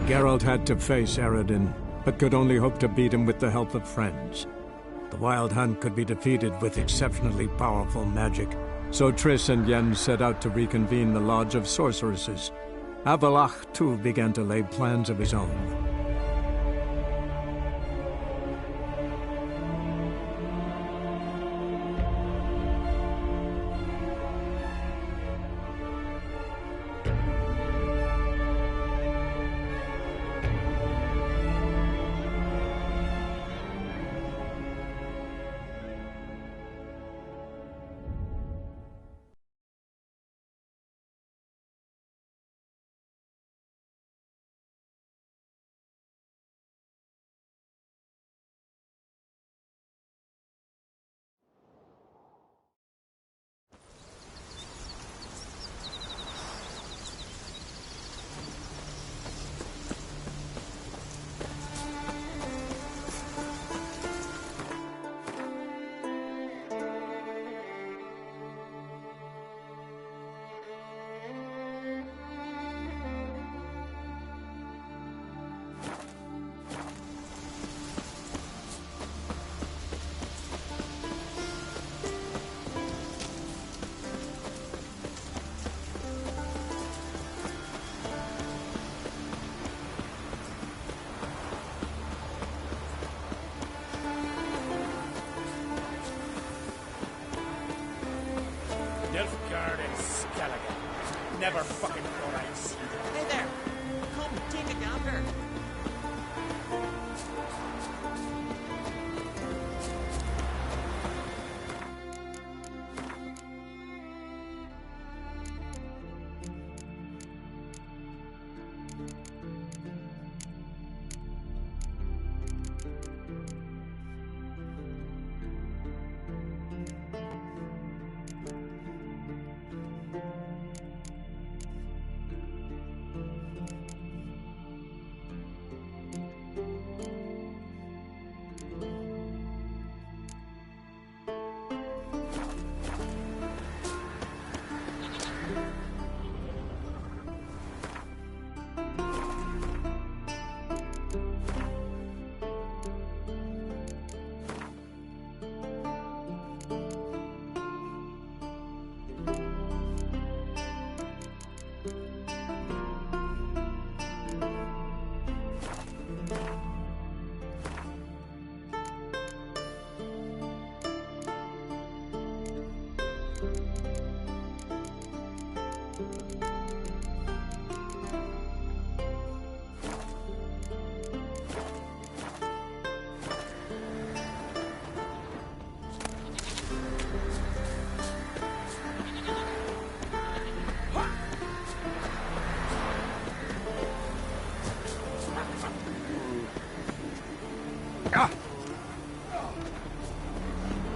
Geralt had to face Eredin, but could only hope to beat him with the help of friends. The Wild Hunt could be defeated with exceptionally powerful magic, so Triss and Yen set out to reconvene the Lodge of Sorceresses. Avallac'h, too, began to lay plans of his own. Nilfgaard and Skellige. Never fucking thought I'd see them. Hey there! Come, take a gander.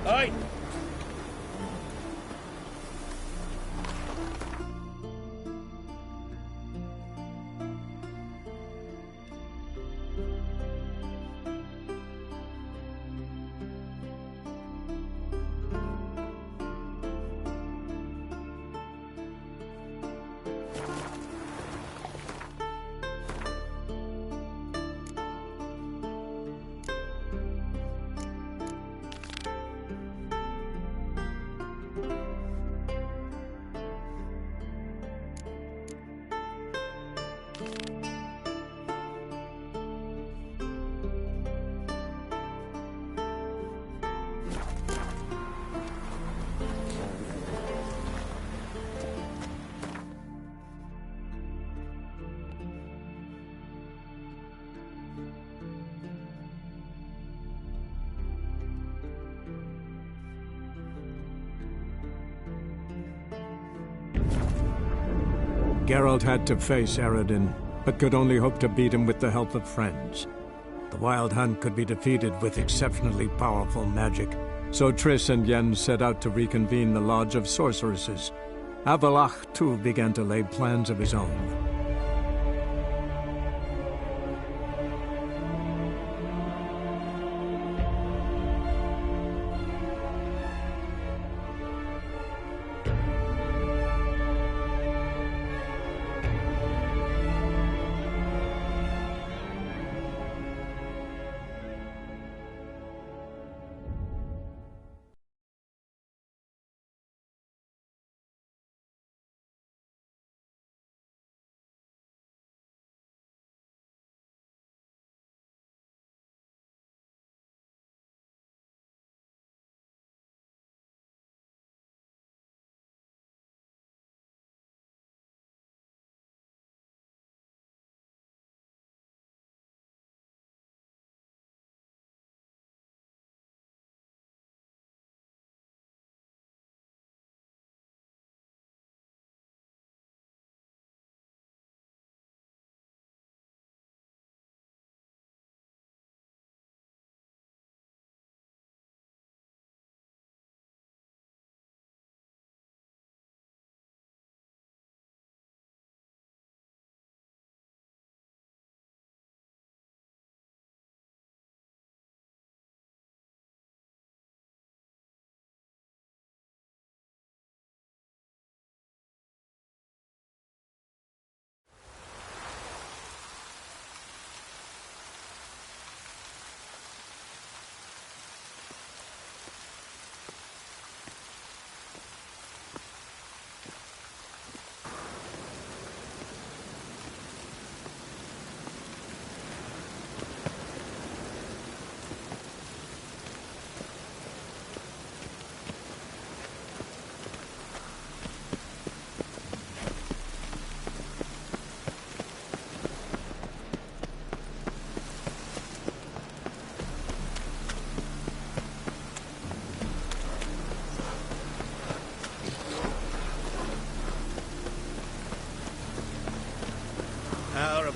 Oi! Geralt had to face Eredin, but could only hope to beat him with the help of friends. The Wild Hunt could be defeated with exceptionally powerful magic, so Triss and Yen set out to reconvene the Lodge of Sorceresses. Avallac'h, too, began to lay plans of his own.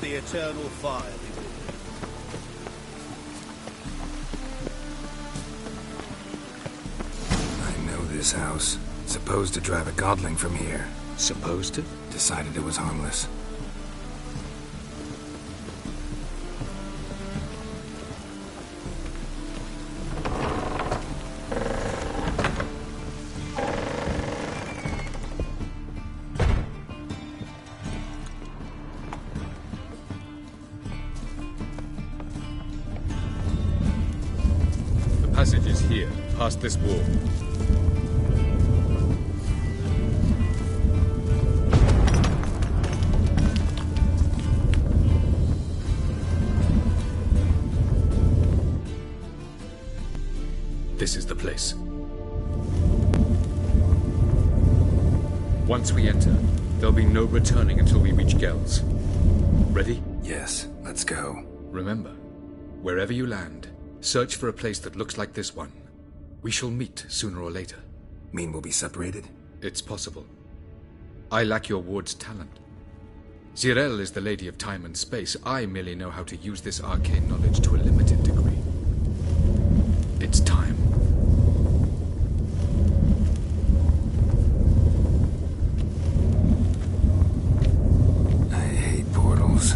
of the eternal fire be with you. I know this house. Supposed to drive a godling from here. Supposed to? Decided it was harmless. The passage is here, past this wall. This is the place. Once we enter, there'll be no returning until we reach Gel's. Ready? Yes, let's go. Remember, wherever you land, search for a place that looks like this one. We shall meet sooner or later. Mean we'll be separated? It's possible. I lack your ward's talent. Zirel is the lady of time and space. I merely know how to use this arcane knowledge to a limited degree. It's time. I hate portals.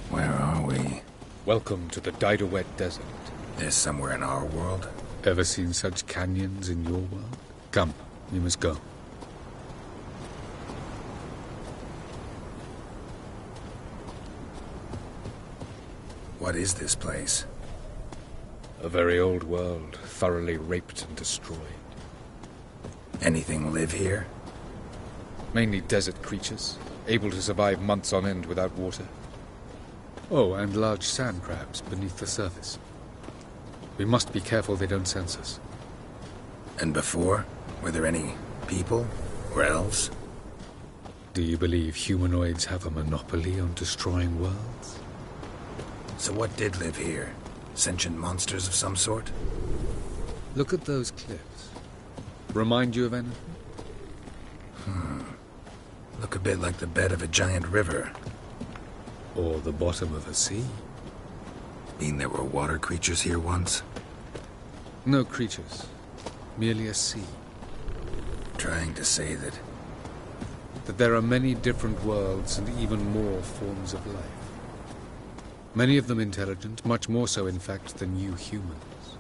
Where are we? Welcome to the Daidaret Desert. This somewhere in our world? Ever seen such canyons in your world? Come, we must go. What is this place? A very old world, thoroughly raped and destroyed. Anything live here? Mainly desert creatures, able to survive months on end without water. Oh, and large sand crabs beneath the surface. We must be careful they don't sense us. And before? Were there any people? Or elves? Do you believe humanoids have a monopoly on destroying worlds? So what did live here? Sentient monsters of some sort? Look at those cliffs. Remind you of anything? Look a bit like the bed of a giant river. Or the bottom of a sea? Mean there were water creatures here once? No creatures. Merely a sea. Trying to say that... That there are many different worlds and even more forms of life. Many of them intelligent, much more so in fact than you humans.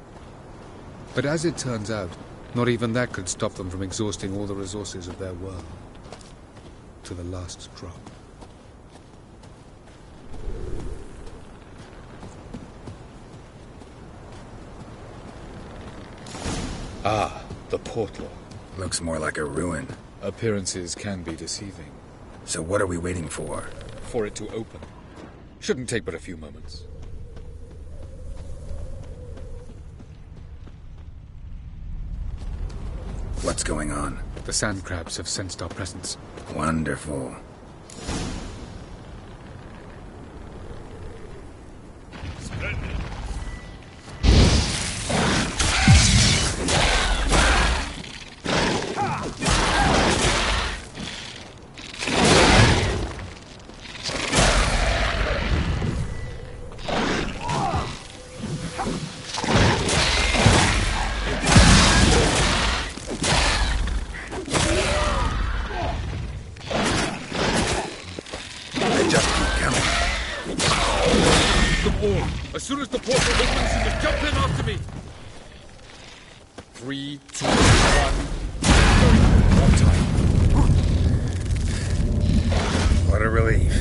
But as it turns out, not even that could stop them from exhausting all the resources of their world. To the last drop. Ah, the portal. Looks more like a ruin. Appearances can be deceiving. So what are we waiting for? For it to open. Shouldn't take but a few moments. What's going on? The sand crabs have sensed our presence. Wonderful. all. As soon as the portal opens, you just jump in after me. 3, 2, 1. One time. What a relief.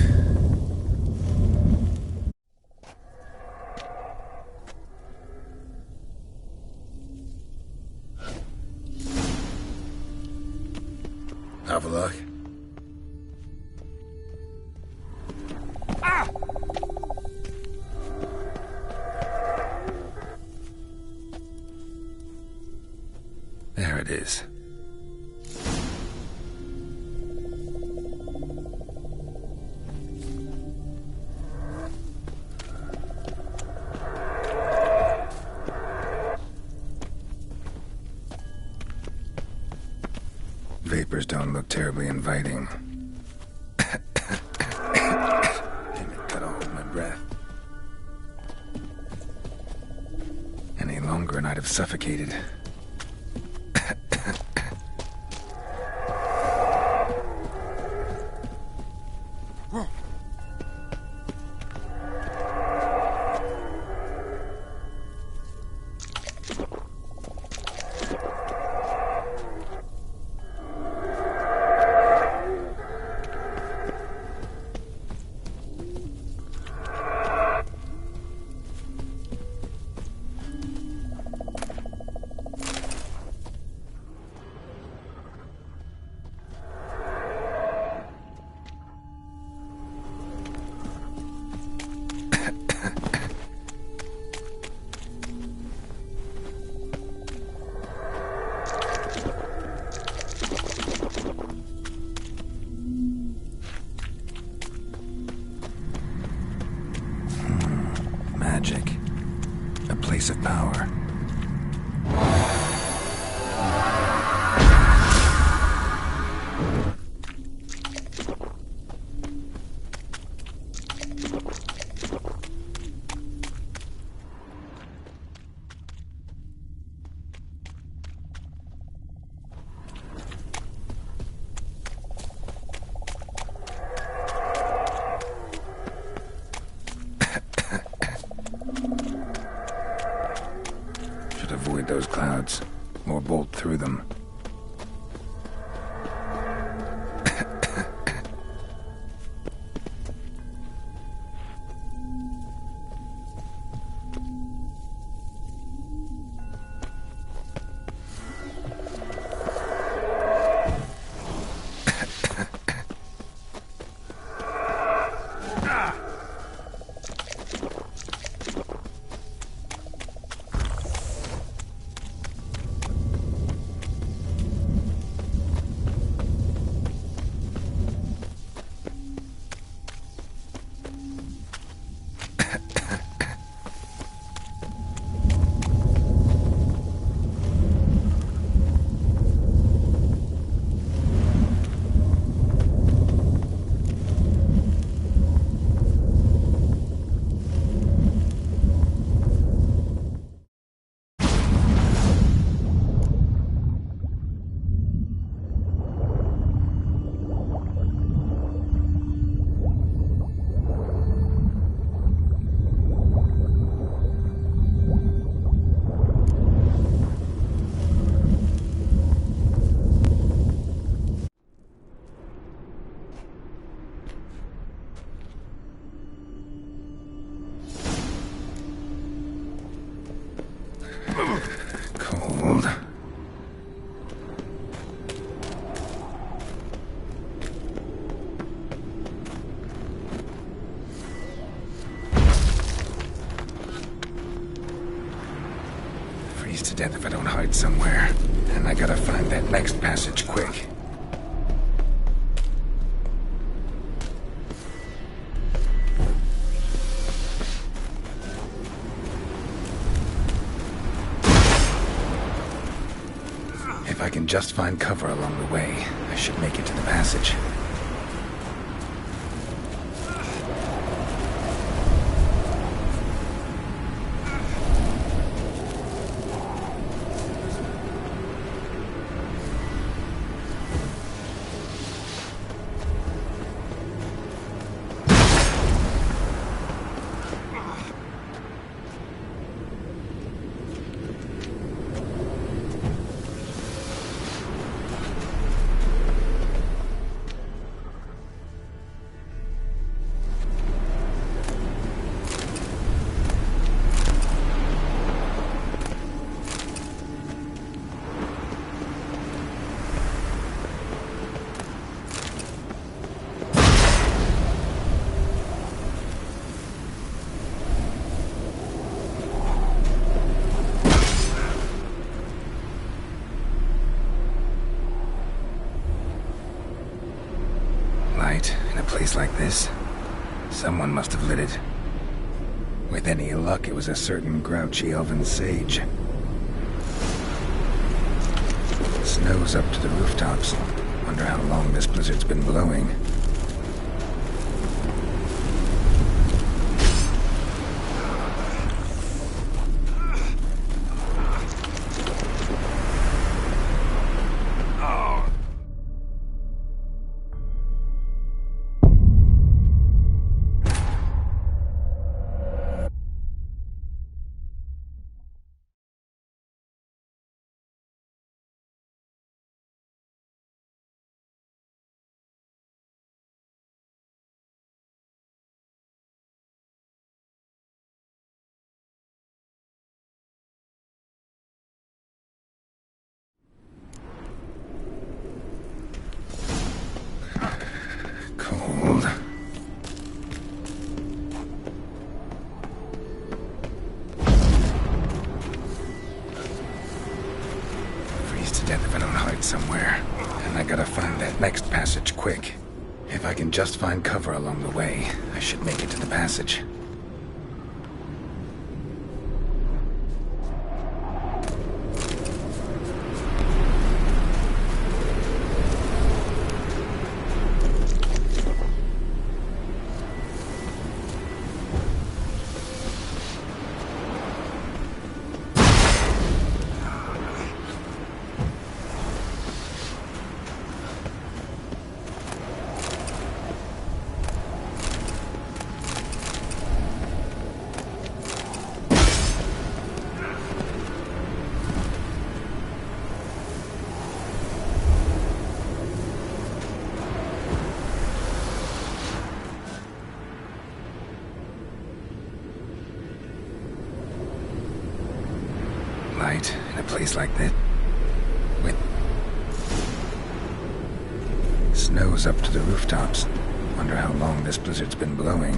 Avallac'h? There it is. Vapors don't look terribly inviting. Damn it, gotta hold my breath. Any longer and I'd have suffocated. Magic. A place of power. Avoid those clouds, or bolt through them. Cold. Freeze to death if I don't hide somewhere. And I gotta find that next passage quick. If I can just find cover along the way, I should make it to the passage. Light in a place like this? Someone must have lit it. With any luck, it was a certain grouchy elven sage. Snow's up to the rooftops. Wonder how long this blizzard's been blowing. Cold. Freeze to death if I don't hide somewhere. And I gotta find that next passage quick. If I can just find cover along the way, I should make it to the passage. Light in a place like this? With snow's up to the rooftops. Wonder how long this blizzard's been blowing.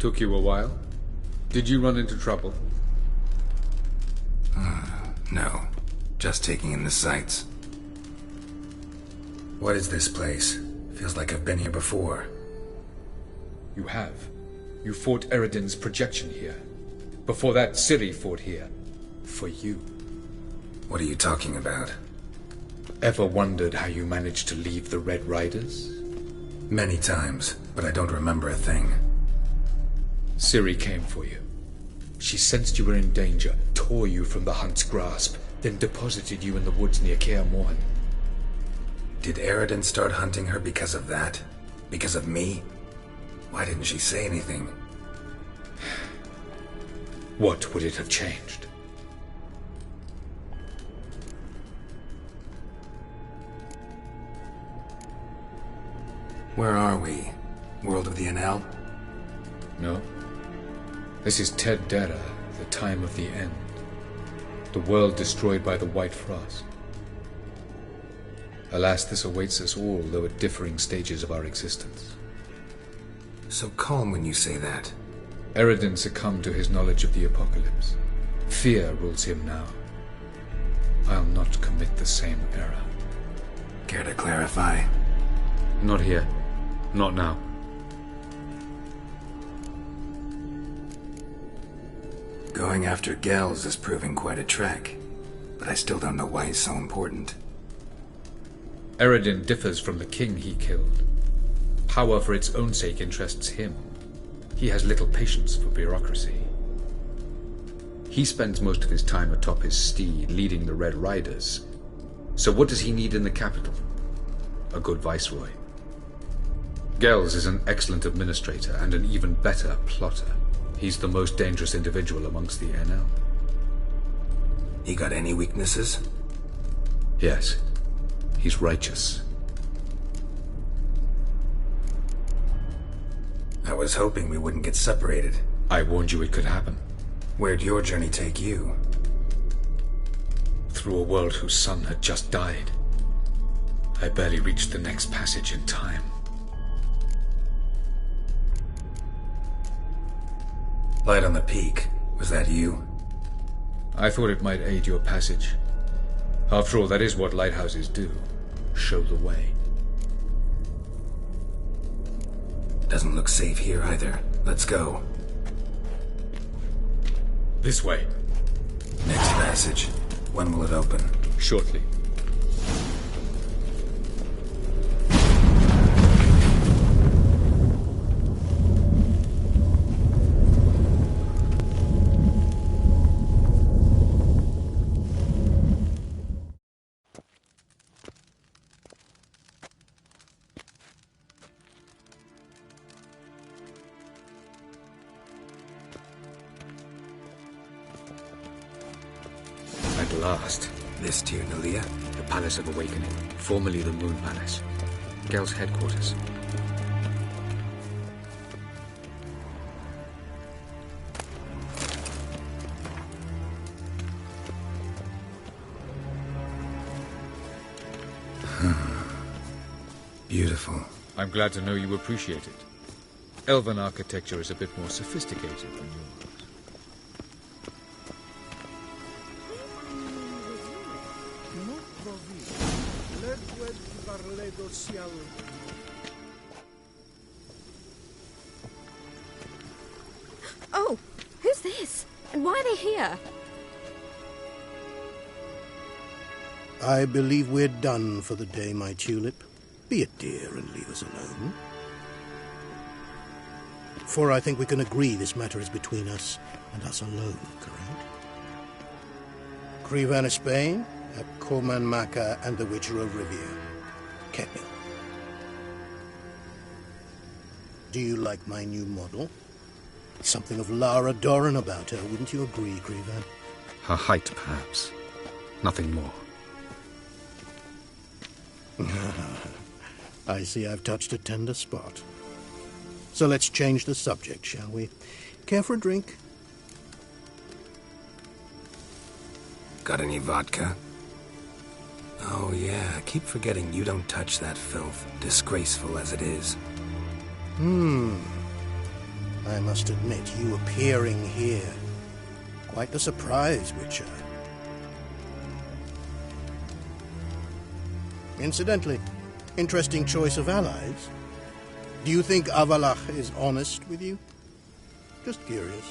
Took you a while? Did you run into trouble? No. Just taking in the sights. What is this place? Feels like I've been here before. You have. You fought Eredin's projection here. Before that, Ciri fought here. For you. What are you talking about? Ever wondered how you managed to leave the Red Riders? Many times, but I don't remember a thing. Ciri came for you. She sensed you were in danger, tore you from the Hunt's grasp, then deposited you in the woods near Kaer Morhen. Did Eredin start hunting her because of that? Because of me? Why didn't she say anything? What would it have changed? Where are we? World of the Enel? No. This is Ted Dara, the time of the end. The world destroyed by the White Frost. Alas, this awaits us all, though at differing stages of our existence. So calm when you say that. Eredin succumbed to his knowledge of the apocalypse. Fear rules him now. I'll not commit the same error. Care to clarify? Not here. Not now. Going after Gels is proving quite a trek, but I still don't know why he's so important. Eredin differs from the king he killed. Power for its own sake interests him. He has little patience for bureaucracy. He spends most of his time atop his steed, leading the Red Riders. So what does he need in the capital? A good viceroy. Gels is an excellent administrator and an even better plotter. He's the most dangerous individual amongst the Enel. He got any weaknesses? Yes. He's righteous. I was hoping we wouldn't get separated. I warned you it could happen. Where'd your journey take you? Through a world whose sun had just died. I barely reached the next passage in time. Light on the peak. Was that you? I thought it might aid your passage. After all, that is what lighthouses do. Show the way. Doesn't look safe here either. Let's go. This way. Next passage. When will it open? Shortly. At last. This Tyr Nelia? The Palace of Awakening, formerly the Moon Palace. Gel's headquarters. Beautiful. I'm glad to know you appreciate it. Elven architecture is a bit more sophisticated than yours. Oh, who's this? And why are they here? I believe we're done for the day, my tulip. Be a dear and leave us alone. For I think we can agree this matter is between us and us alone, correct? Krivan Spain, at Corman Maka and the Witcher of Rivia. Keppel. Do you like my new model? Something of Lara Doran about her, wouldn't you agree, Krivan? Her height, perhaps. Nothing more. I see I've touched a tender spot. So let's change the subject, shall we? Care for a drink? Got any vodka? Oh yeah, I keep forgetting you don't touch that filth, disgraceful as it is. I must admit, you appearing here, quite the surprise, Witcher. Incidentally, interesting choice of allies. Do you think Avallac'h is honest with you? Just curious.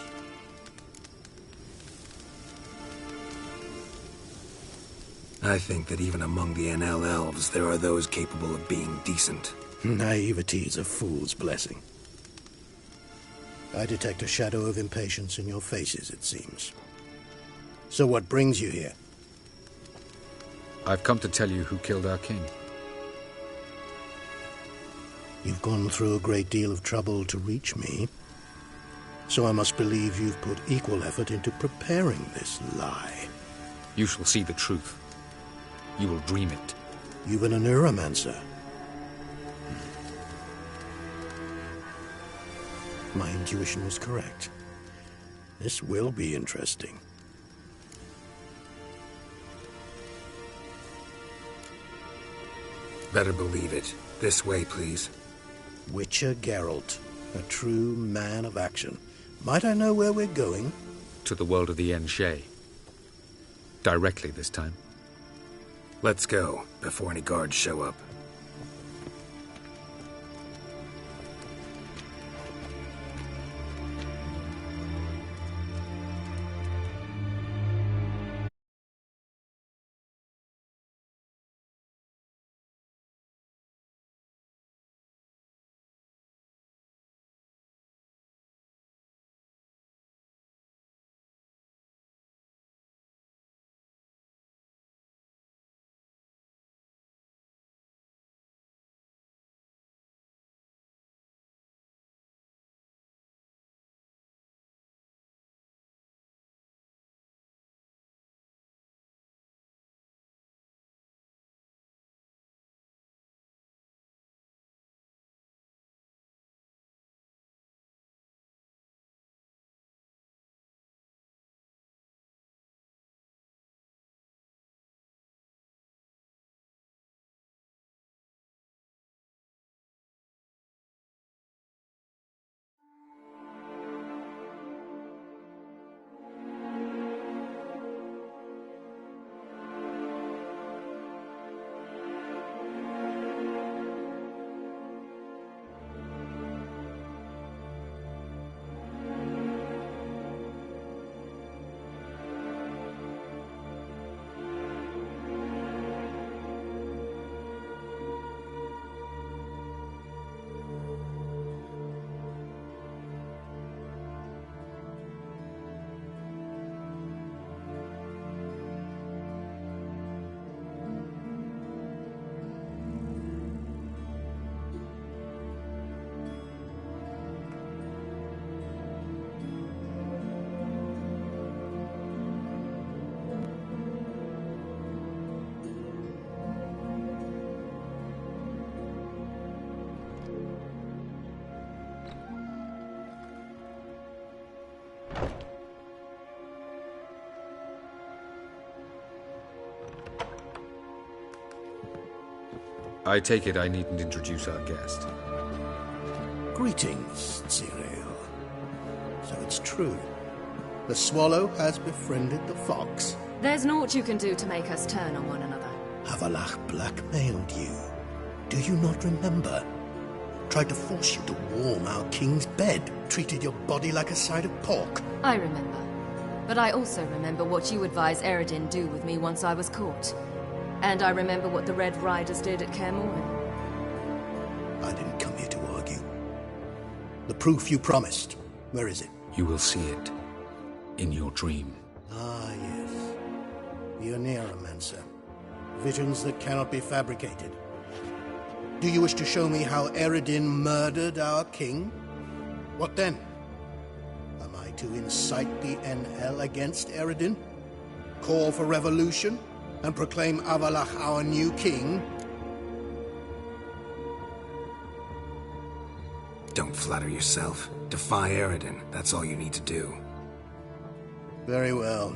I think that even among the NL elves, there are those capable of being decent. Naivety is a fool's blessing. I detect a shadow of impatience in your faces, it seems. So what brings you here? I've come to tell you who killed our king. You've gone through a great deal of trouble to reach me, so I must believe you've put equal effort into preparing this lie. You shall see the truth. You will dream it. You've been a neuromancer. My intuition was correct. This will be interesting. Better believe it. This way, please. Witcher Geralt, a true man of action. Might I know where we're going? To the world of the Aen Seidhe. Directly this time. Let's go, before any guards show up. I take it I needn't introduce our guest. Greetings, Cyril. So it's true. The swallow has befriended the fox. There's naught you can do to make us turn on one another. Avallac'h blackmailed you. Do you not remember? Tried to force you to warm our king's bed. Treated your body like a side of pork. I remember. But I also remember what you advised Eredin do with me once I was caught. And I remember what the Red Riders did at Kaer Morhen. I didn't come here to argue. The proof you promised, where is it? You will see it. In your dream. Ah, yes. The Oneiromancer. Visions that cannot be fabricated. Do you wish to show me how Eredin murdered our king? What then? Am I to incite the NL against Eredin? Call for revolution? And proclaim Avallac'h our new king? Don't flatter yourself. Defy Eredin. That's all you need to do. Very well.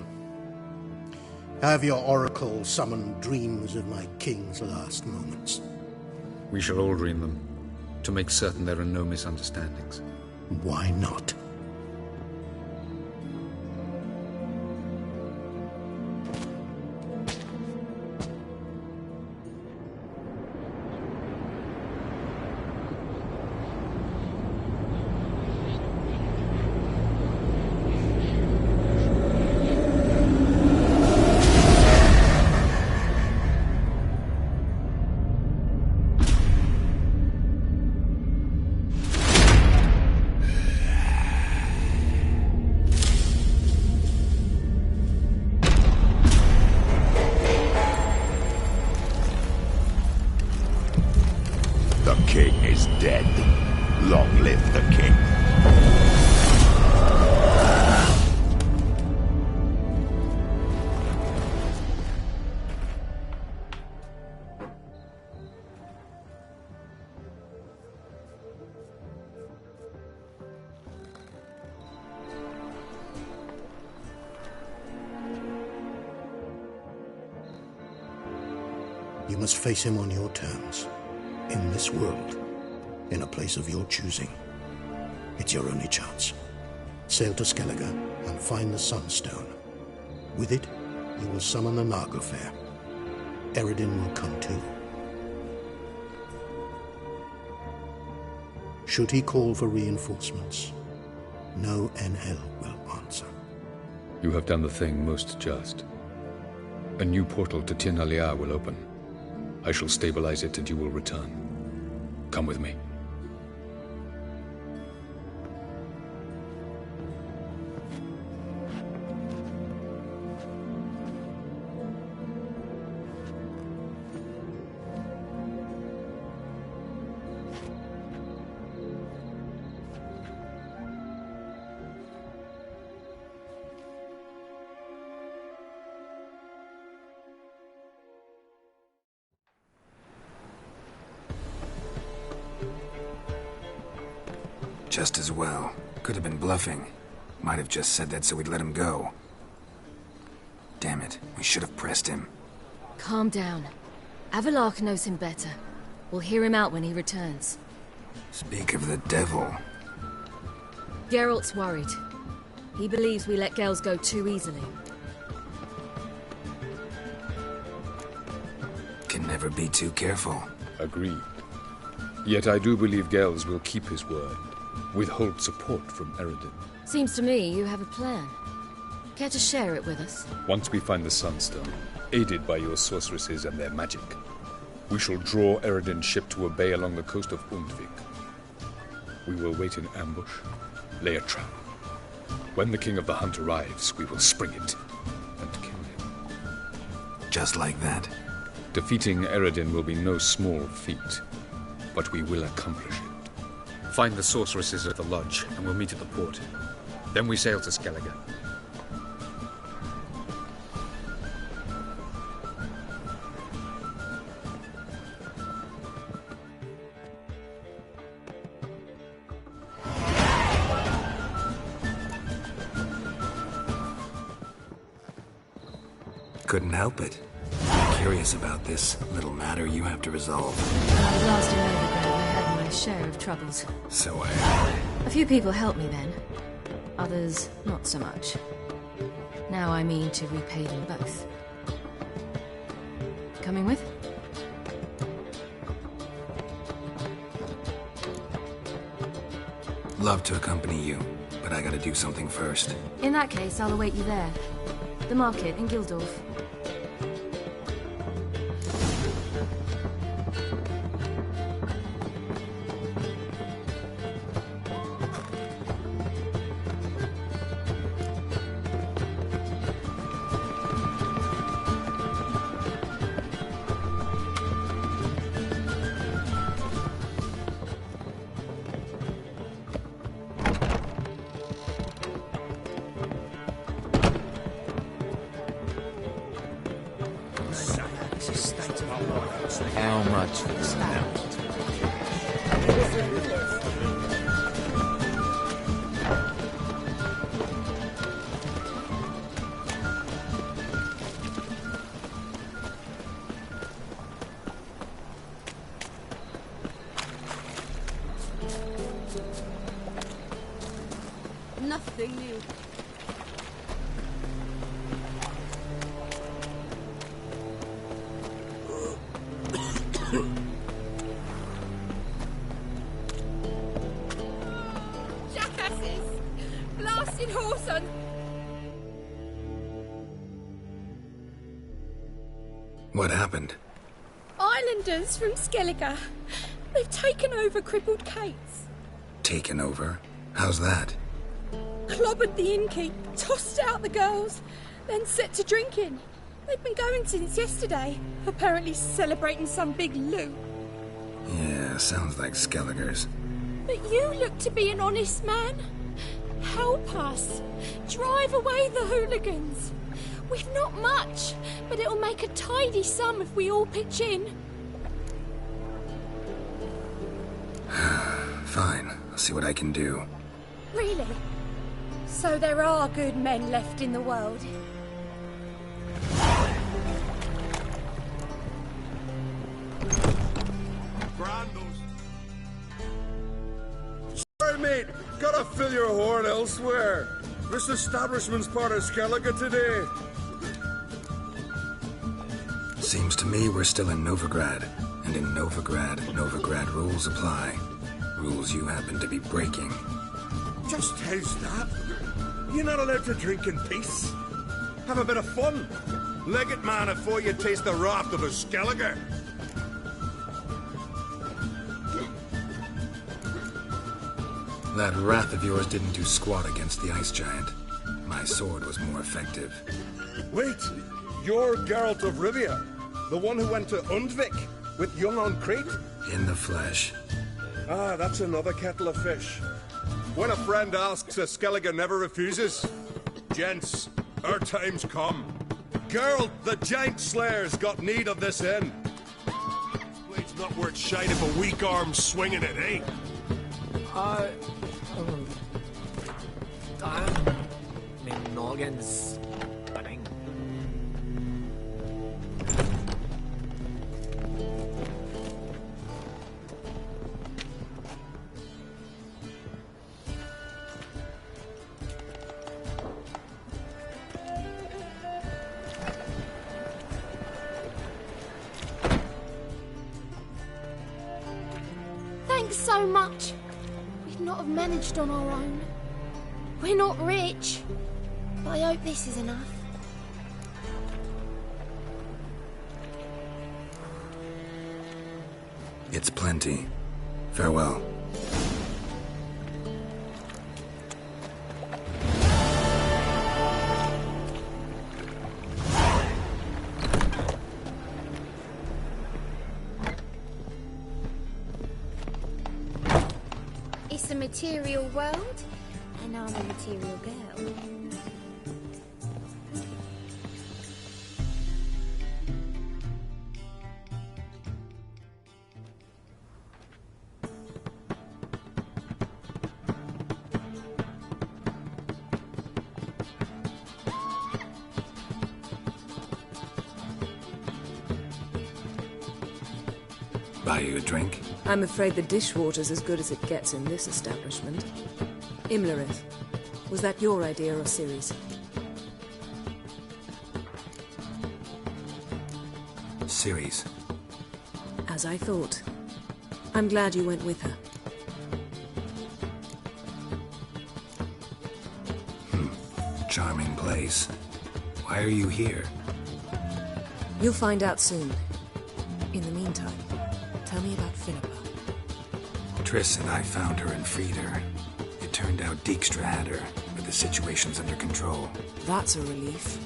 Have your oracle summon dreams of my king's last moments. We shall all dream them, to make certain there are no misunderstandings. Why not? The king is dead. Long live the king. You must face him on your terms. In this world, in a place of your choosing. It's your only chance. Sail to Skellige and find the Sunstone. With it, you will summon the Naglfar. Eredin will come too. Should he call for reinforcements, no Enhel will answer. You have done the thing most just. A new portal to Tir na Liar will open. I shall stabilize it and you will return. Come with me. Just as well. Could have been bluffing. Might have just said that so we'd let him go. Damn it, we should have pressed him. Calm down. Avalark knows him better. We'll hear him out when he returns. Speak of the devil. Geralt's worried. He believes we let Gels go too easily. Can never be too careful. Agreed. Yet I do believe Gels will keep his word. Withhold support from Eredin. Seems to me you have a plan. Care to share it with us? Once we find the Sunstone, aided by your sorceresses and their magic, we shall draw Eredin's ship to a bay along the coast of Undvik. We will wait in ambush, lay a trap. When the King of the Hunt arrives, we will spring it and kill him. Just like that? Defeating Eredin will be no small feat, but we will accomplish it. Find the sorceresses at the lodge, and we'll meet at the port. Then we sail to Skellige. Couldn't help it. Curious about this little matter you have to resolve. When I was last in Novigrad, I had my share of troubles. So I heard. A few people helped me then. Others, not so much. Now I mean to repay them both. Coming with? Love to accompany you, but I gotta do something first. In that case, I'll await you there. The market in Gildorf. How much for this now? nothing new. Jackasses! Blasted horse on... What happened? Islanders from Skellige. They've taken over crippled Kate's. Taken over? How's that? Clobbered the innkeep, tossed out the girls, then set to drinking. They've been going since yesterday, apparently celebrating some big loot. Yeah, sounds like Skellige's. But you look to be an honest man. Help us. Drive away the hooligans. We've not much, but it'll make a tidy sum if we all pitch in. Fine, I'll see what I can do. Really? So there are good men left in the world? Sorry, mate. Gotta fill your horn elsewhere. This establishment's part of Skellige today. Seems to me we're still in Novigrad. And in Novigrad rules apply. Rules you happen to be breaking. Just how's that? You're not allowed to drink in peace. Have a bit of fun. Leg it, man, before you taste the wrath of a Skellige. That wrath of yours didn't do squat against the ice giant. My sword was more effective. Wait, you're Geralt of Rivia, the one who went to Undvik with Young on Crete? In the flesh. Ah, that's another kettle of fish. When a friend asks, a Skellige never refuses. Gents, our time's come. Geralt, the giant slayer's got need of this inn. Blade's not worth shite if a weak arm's swinging it, eh? Min nogens spanning. Thanks so much. We'd not have managed on our own. We're not rich, but I hope this is enough. It's plenty. Farewell. It's a material world, and I'm a material girl. Buy you a drink? I'm afraid the dishwater's as good as it gets in this establishment. Imlerith, was that your idea or Ciri's? Ciri's. As I thought. I'm glad you went with her. Charming place. Why are you here? You'll find out soon. In the meantime, tell me about Philippa. Triss and I found her and freed her. It turned out Dijkstra had her, but the situation's under control. That's a relief.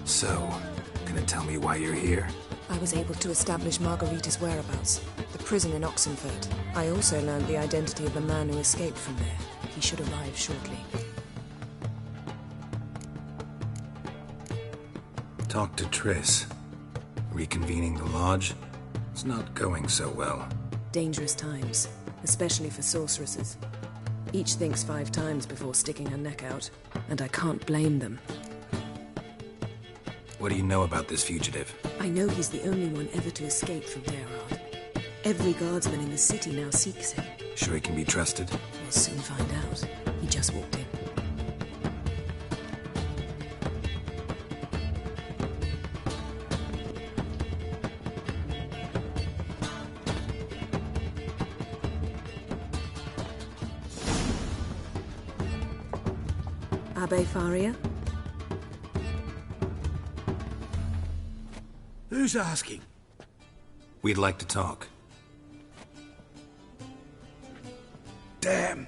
So, gonna tell me why you're here? I was able to establish Margarita's whereabouts, the prison in Oxenfurt. I also learned the identity of the man who escaped from there. He should arrive shortly. Talk to Triss. Reconvening the lodge? It's not going so well. Dangerous times, especially for sorceresses. Each thinks 5 times before sticking her neck out, and I can't blame them. What do you know about this fugitive? I know he's the only one ever to escape from Gerard. Every guardsman in the city now seeks him. Sure he can be trusted? We'll soon find out. He just walked in. Abbe Faria? Who's asking? We'd like to talk. Damn.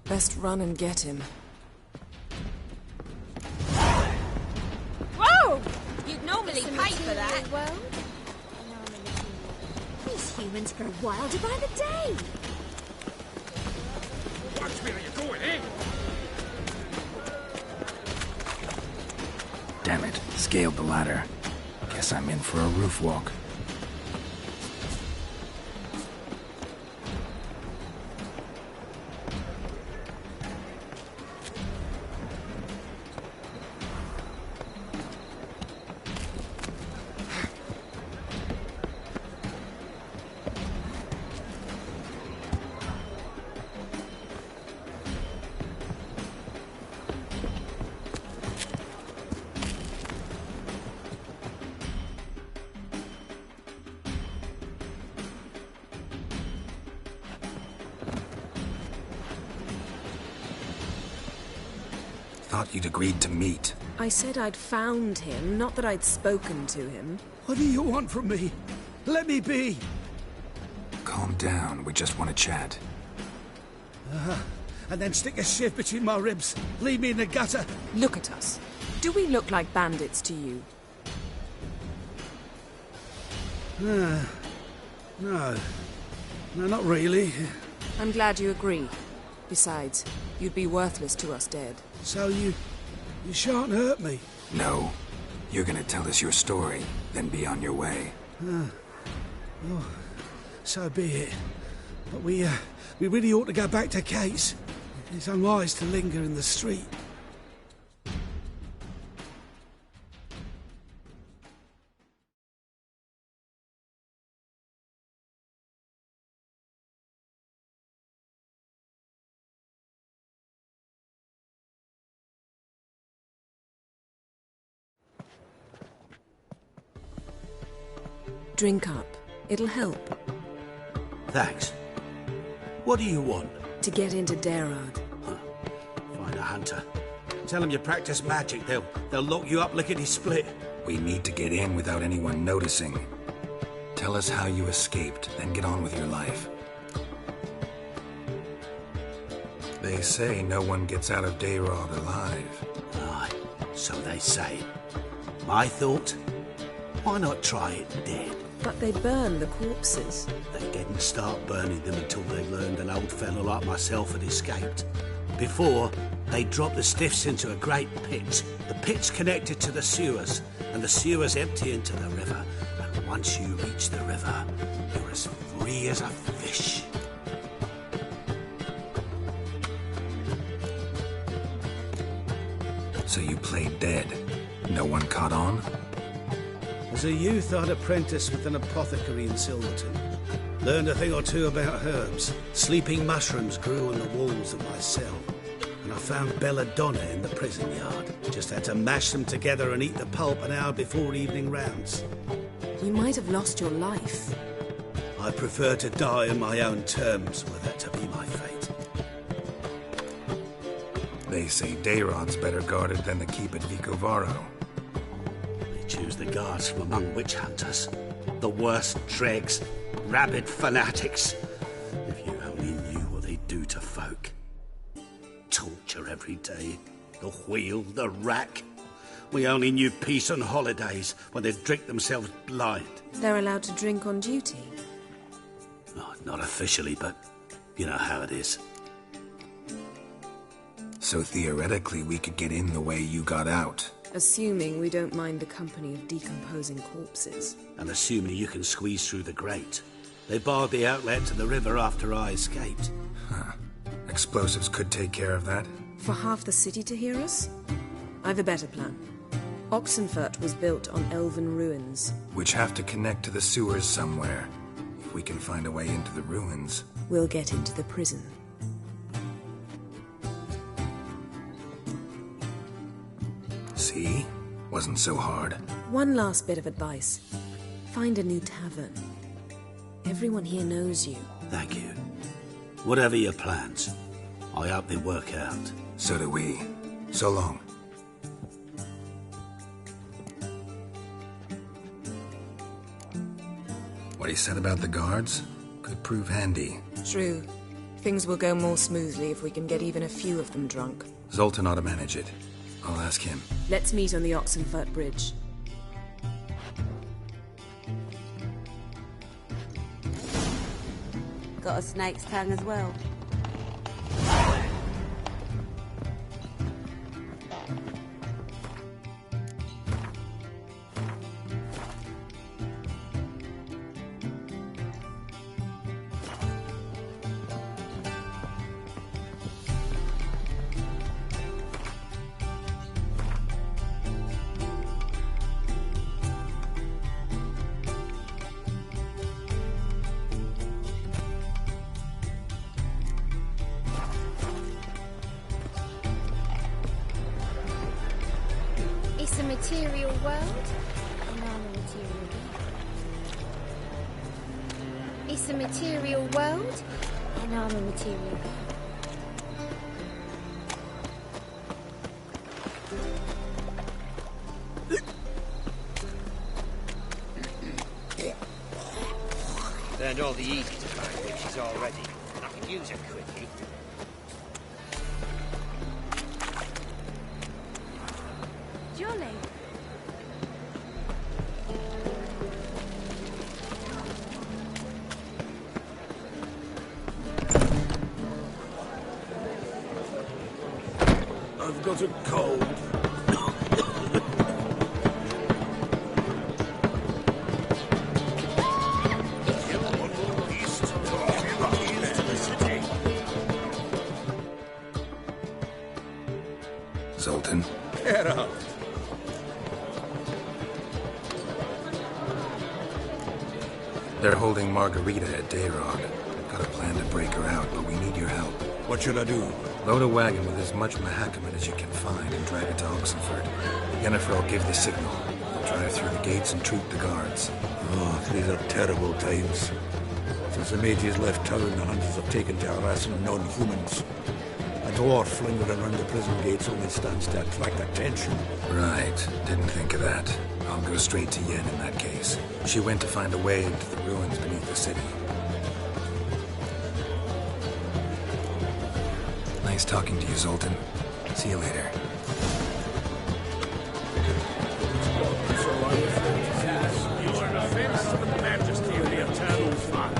Best run and get him. Whoa! You'd normally pay for that. These humans grow wilder by the day. Watch where you're going, eh? Damn it, scaled the ladder. Guess I'm in for a roof walk. Thought you'd agreed to meet. I said I'd found him, not that I'd spoken to him. What do you want from me? Let me be. Calm down, we just want to chat. And then stick a shiv between my ribs. Leave me in the gutter. Look at us. Do we look like bandits to you? No. No, not really. I'm glad you agree. Besides, you'd be worthless to us dead. So you shan't hurt me? No. You're gonna tell us your story, then be on your way. Oh, so be it. But we really ought to go back to Kate's. It's unwise to linger in the street. Drink up. It'll help. Thanks. What do you want? To get into Daerad. Find a hunter. Tell them you practice magic. They'll lock you up lickety-split. We need to get in without anyone noticing. Tell us how you escaped, then get on with your life. They say no one gets out of Daerad alive. Aye, so they say. My thought? Why not try it dead? But they burn the corpses. They didn't start burning them until they learned an old fellow like myself had escaped. Before, they dropped the stiffs into a great pit. The pit's connected to the sewers, and the sewers empty into the river. And once you reach the river, you're as free as a fish. So you played dead. No one caught on? As a youth, I'd apprenticed with an apothecary in Silverton. Learned a thing or two about herbs. Sleeping mushrooms grew on the walls of my cell. And I found belladonna in the prison yard. Just had to mash them together and eat the pulp an hour before evening rounds. You might have lost your life. I prefer to die on my own terms, were that to be my fate. They say Daerad's better guarded than the keep at Vicovaro. Choose the guards from among witch hunters. The worst dregs, rabid fanatics. If you only knew what they do to folk. Torture every day. The wheel, the rack. We only knew peace on holidays when they'd drink themselves blind. They're allowed to drink on duty? Oh, not officially, but you know how it is. So theoretically, we could get in the way you got out. Assuming we don't mind the company of decomposing corpses. And assuming you can squeeze through the grate. They barred the outlet to the river after I escaped. Huh. Explosives could take care of that? For half the city to hear us? I've a better plan. Oxenfurt was built on elven ruins. Which have to connect to the sewers somewhere. If we can find a way into the ruins. We'll get into the prison. See? Wasn't so hard. One last bit of advice. Find a new tavern. Everyone here knows you. Thank you. Whatever your plans, I hope they work out. So do we. So long. What he said about the guards could prove handy. True. Things will go more smoothly if we can get even a few of them drunk. Zoltan ought to manage it. I'll ask him. Let's meet on the Oxenfurt Bridge. Got a snake's tongue as well. It's a material world, and I'm a material girl. It's a material world, and I'm a material girl. Learned all the easy to find witches already. I could use a quickie. Jolly. I've got a cold. Zoltan? Get out! They're holding Margarita at Dayrog. Got a plan to break her out, but we need your help. What should I do? Load a wagon with as much Mahakaman as you can find and drag it to Oxenford. Yennefer will give the signal. They'll drive through the gates and troop the guards. Oh, these are terrible times. Since the mages left town, the hunters have taken to harassing non-humans. A dwarf lingering around the prison gates only stands to attract attention. Right. Didn't think of that. I'll go straight to Yen in that case. She went to find a way into the ruins beneath the city. Nice talking to you, Zoltan. See you later. You are an offense to the majesty of the eternal fire.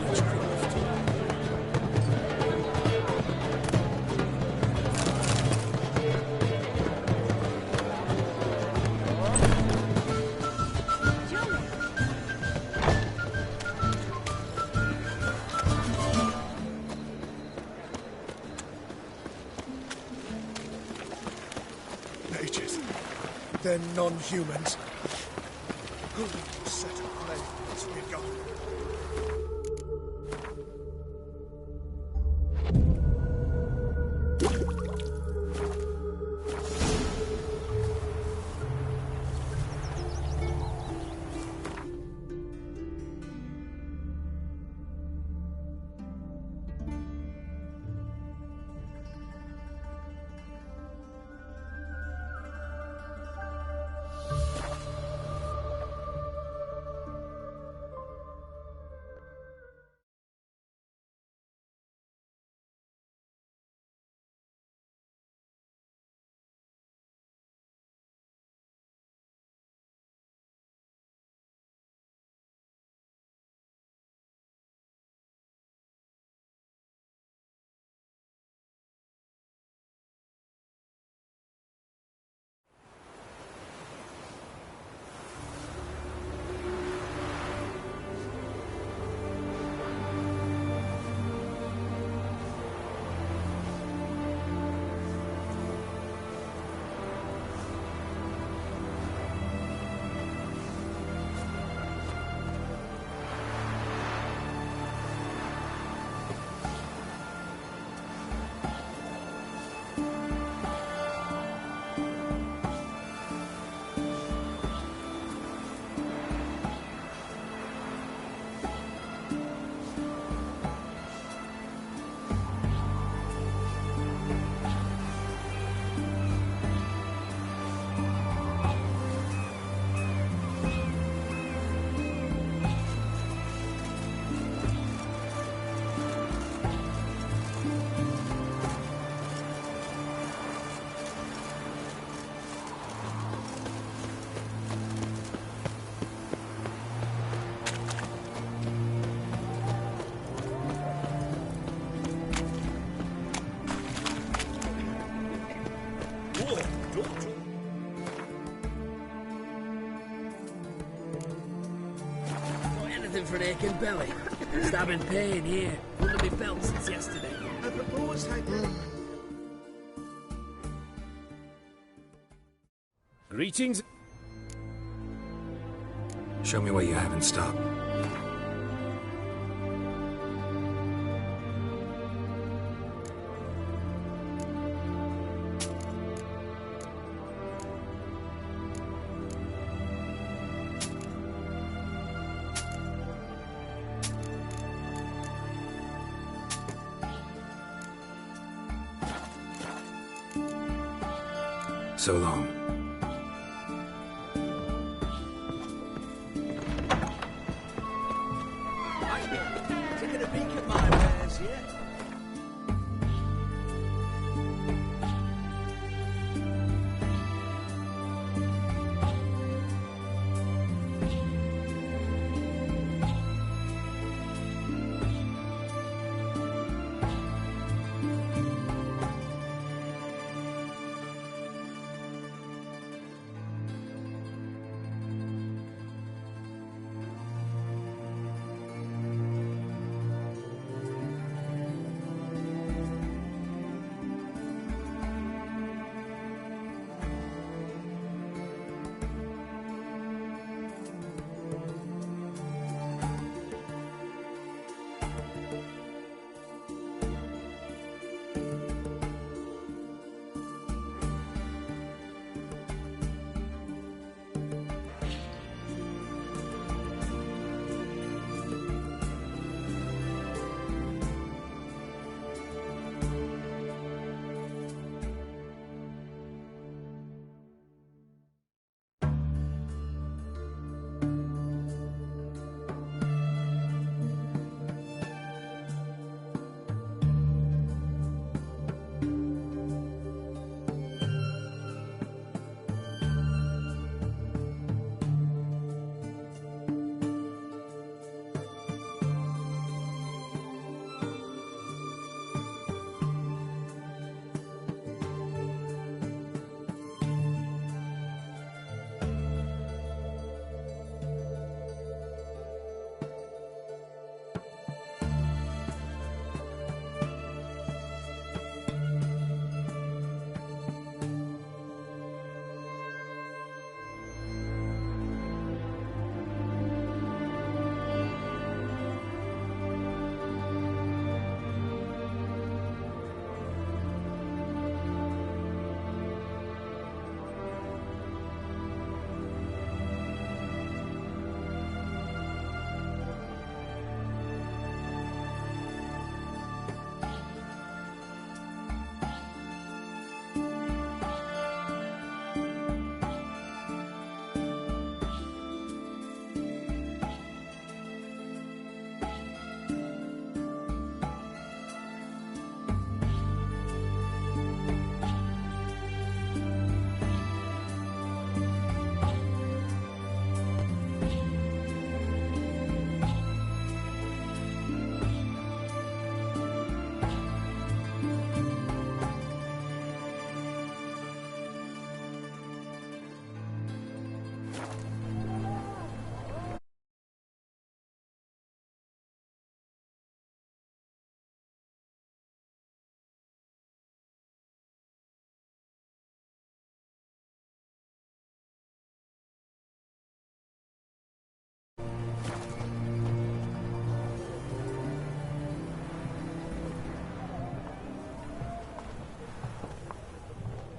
Mages. They're non-humans. Who set a place we got? an aching belly. Stabbing pain here. Under my belt since yesterday. I propose Greetings. Show me what you have in stock. So long. Taking a peek at my wares yet?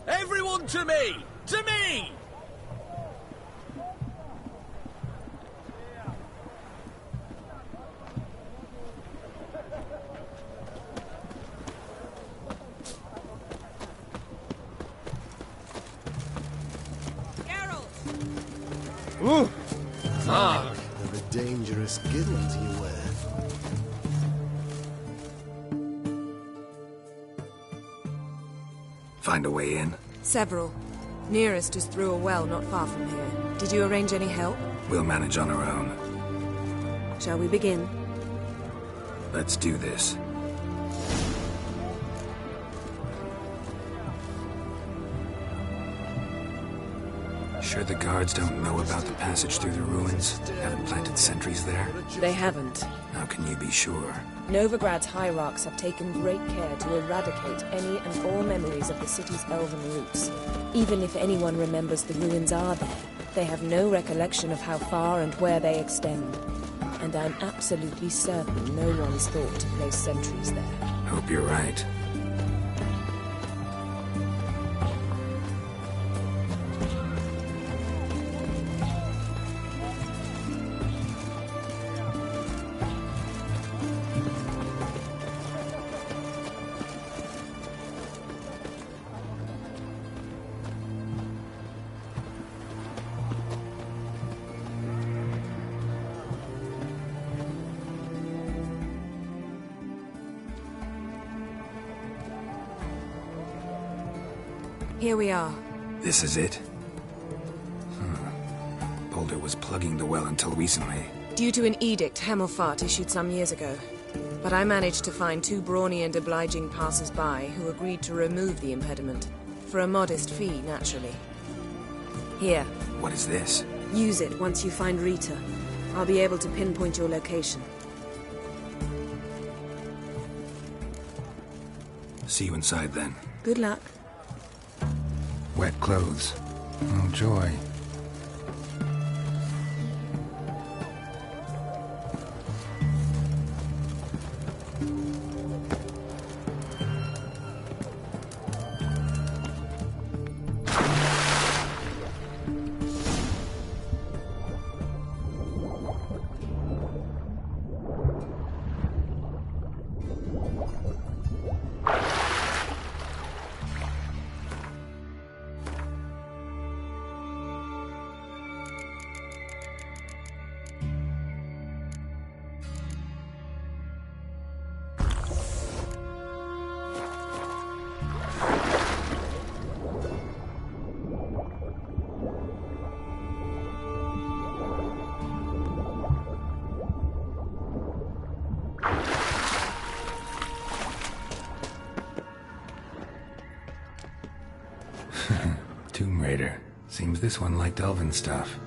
Everyone to me! To me! Ooh. Ah. They're a dangerous guild you wear. Find a way in? Several. Nearest is through a well not far from here. Did you arrange any help? We'll manage on our own. Shall we begin? Let's do this. Sure the guards don't know about the passage through the ruins? Haven't planted sentries there? They haven't. How can you be sure? Novigrad's hierarchs have taken great care to eradicate any and all memories of the city's elven roots. Even if anyone remembers the ruins are there, they have no recollection of how far and where they extend. And I'm absolutely certain no one's thought to place sentries there. Hope you're right. Here we are. This is it? Boulder was plugging the well until recently. Due to an edict Hemelfart issued some years ago. But I managed to find 2 brawny and obliging passers-by who agreed to remove the impediment. For a modest fee, naturally. Here. What is this? Use it once you find Rita. I'll be able to pinpoint your location. See you inside then. Good luck. Wet clothes. Oh, joy. Tomb Raider. Seems this one liked elven stuff.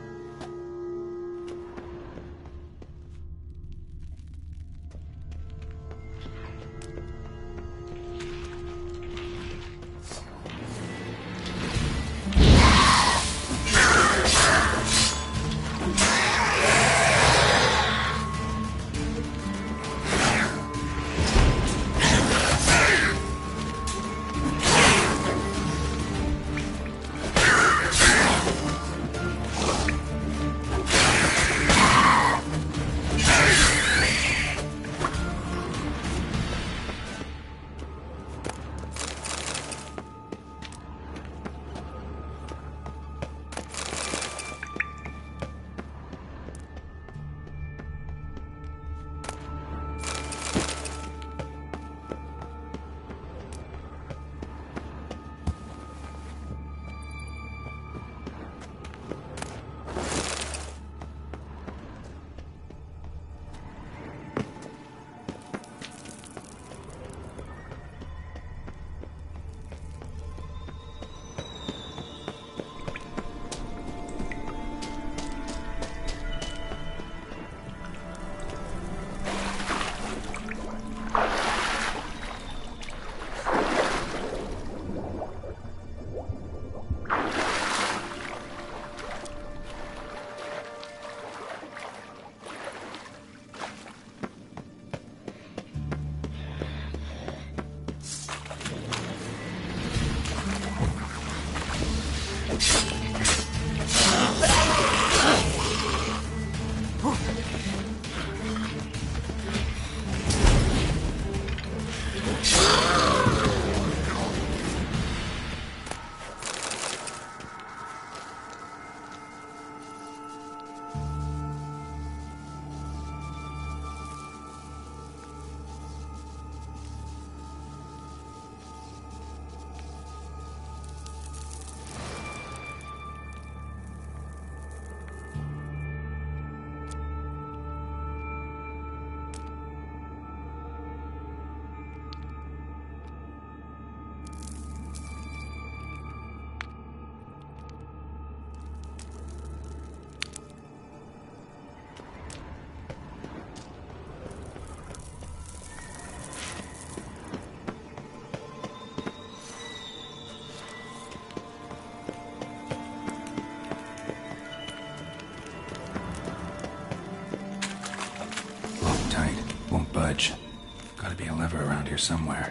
Gotta be a lever around here somewhere.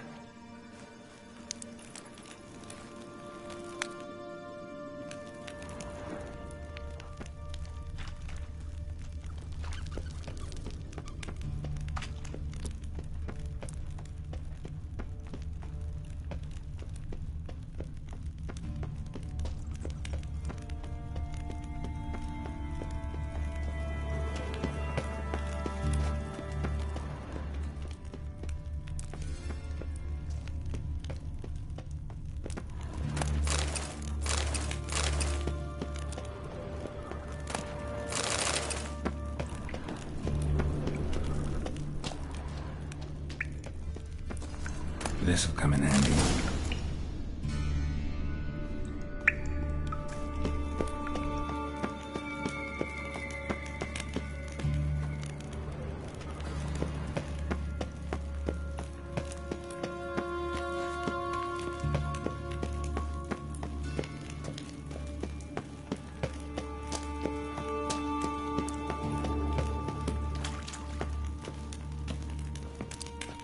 This'll come in handy.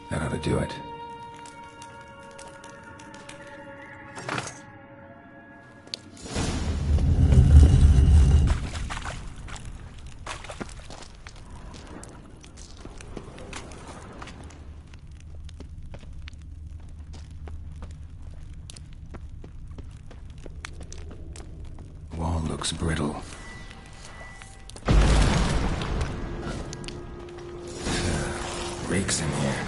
That ought to do it. Wall looks brittle. Reeks in here.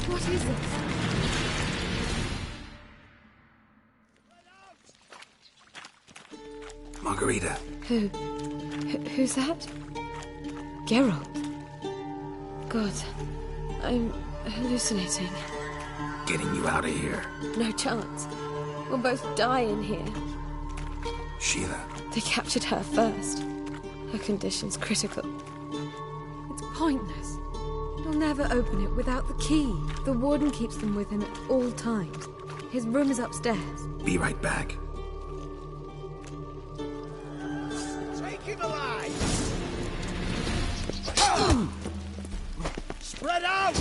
What is it? Margarita. Who's that? Geralt. God, I'm hallucinating. getting you out of here. No chance. We'll both die in here. Sheila. They captured her first. Her condition's critical. It's pointless. He'll never open it without the key. The warden keeps them with him at all times. His room is upstairs. Be right back. Take him alive! Spread out!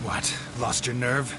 What? Lost your nerve?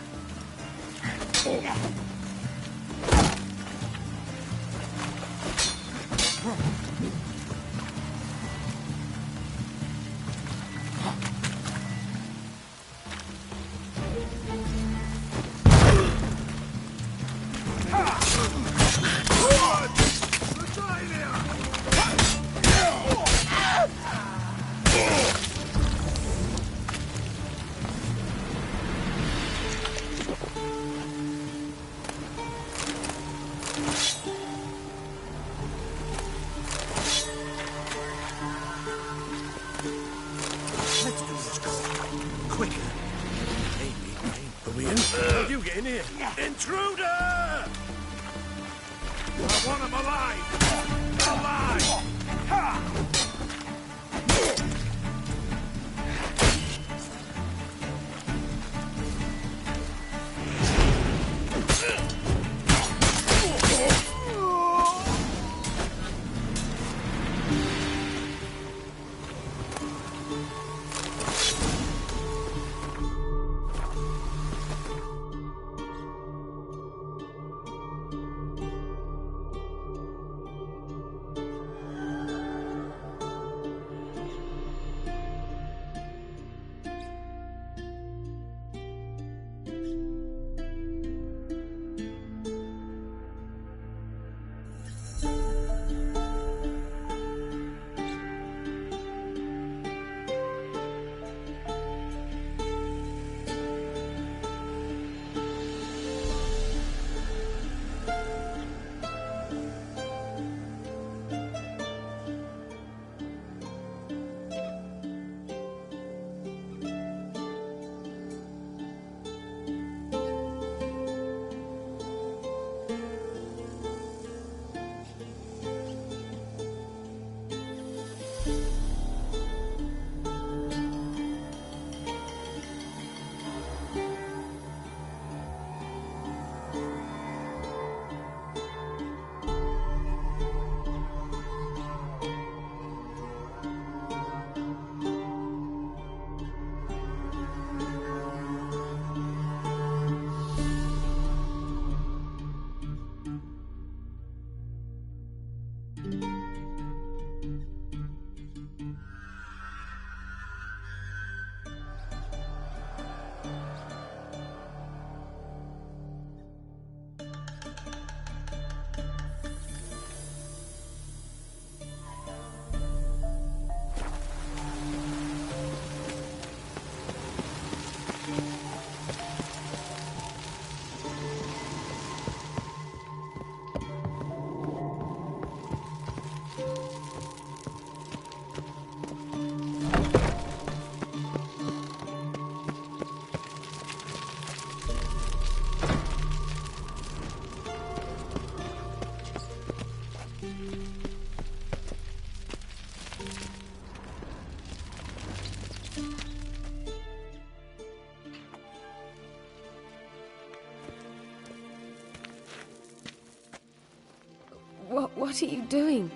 What are you doing?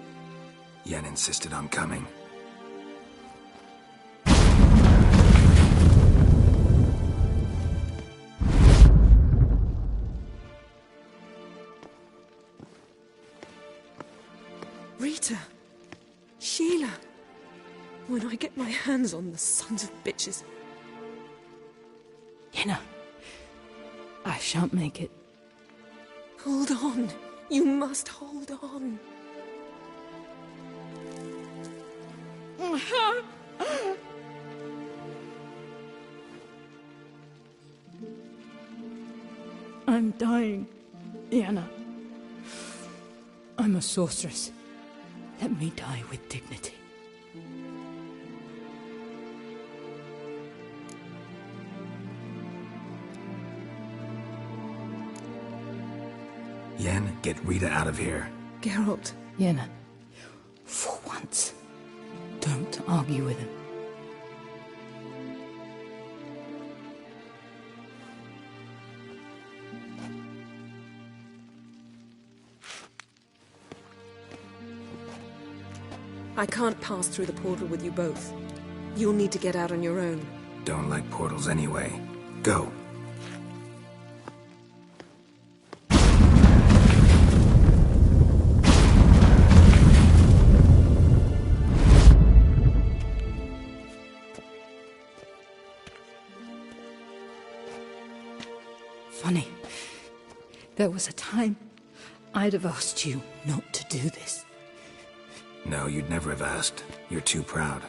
Yen insisted on coming. Rita! Sheila! When I get my hands on the sons of bitches... Yenna, I shan't make it. Hold on. You must hold on. I'm dying, Yenna. I'm a sorceress. Let me die with dignity. Yen, get Rita out of here. Geralt. Yenna, for once, don't argue with him. I can't pass through the portal with you both. You'll need to get out on your own. Don't like portals anyway. Go. Funny. There was a time I'd have asked you not to do this. No, you'd never have asked. You're too proud.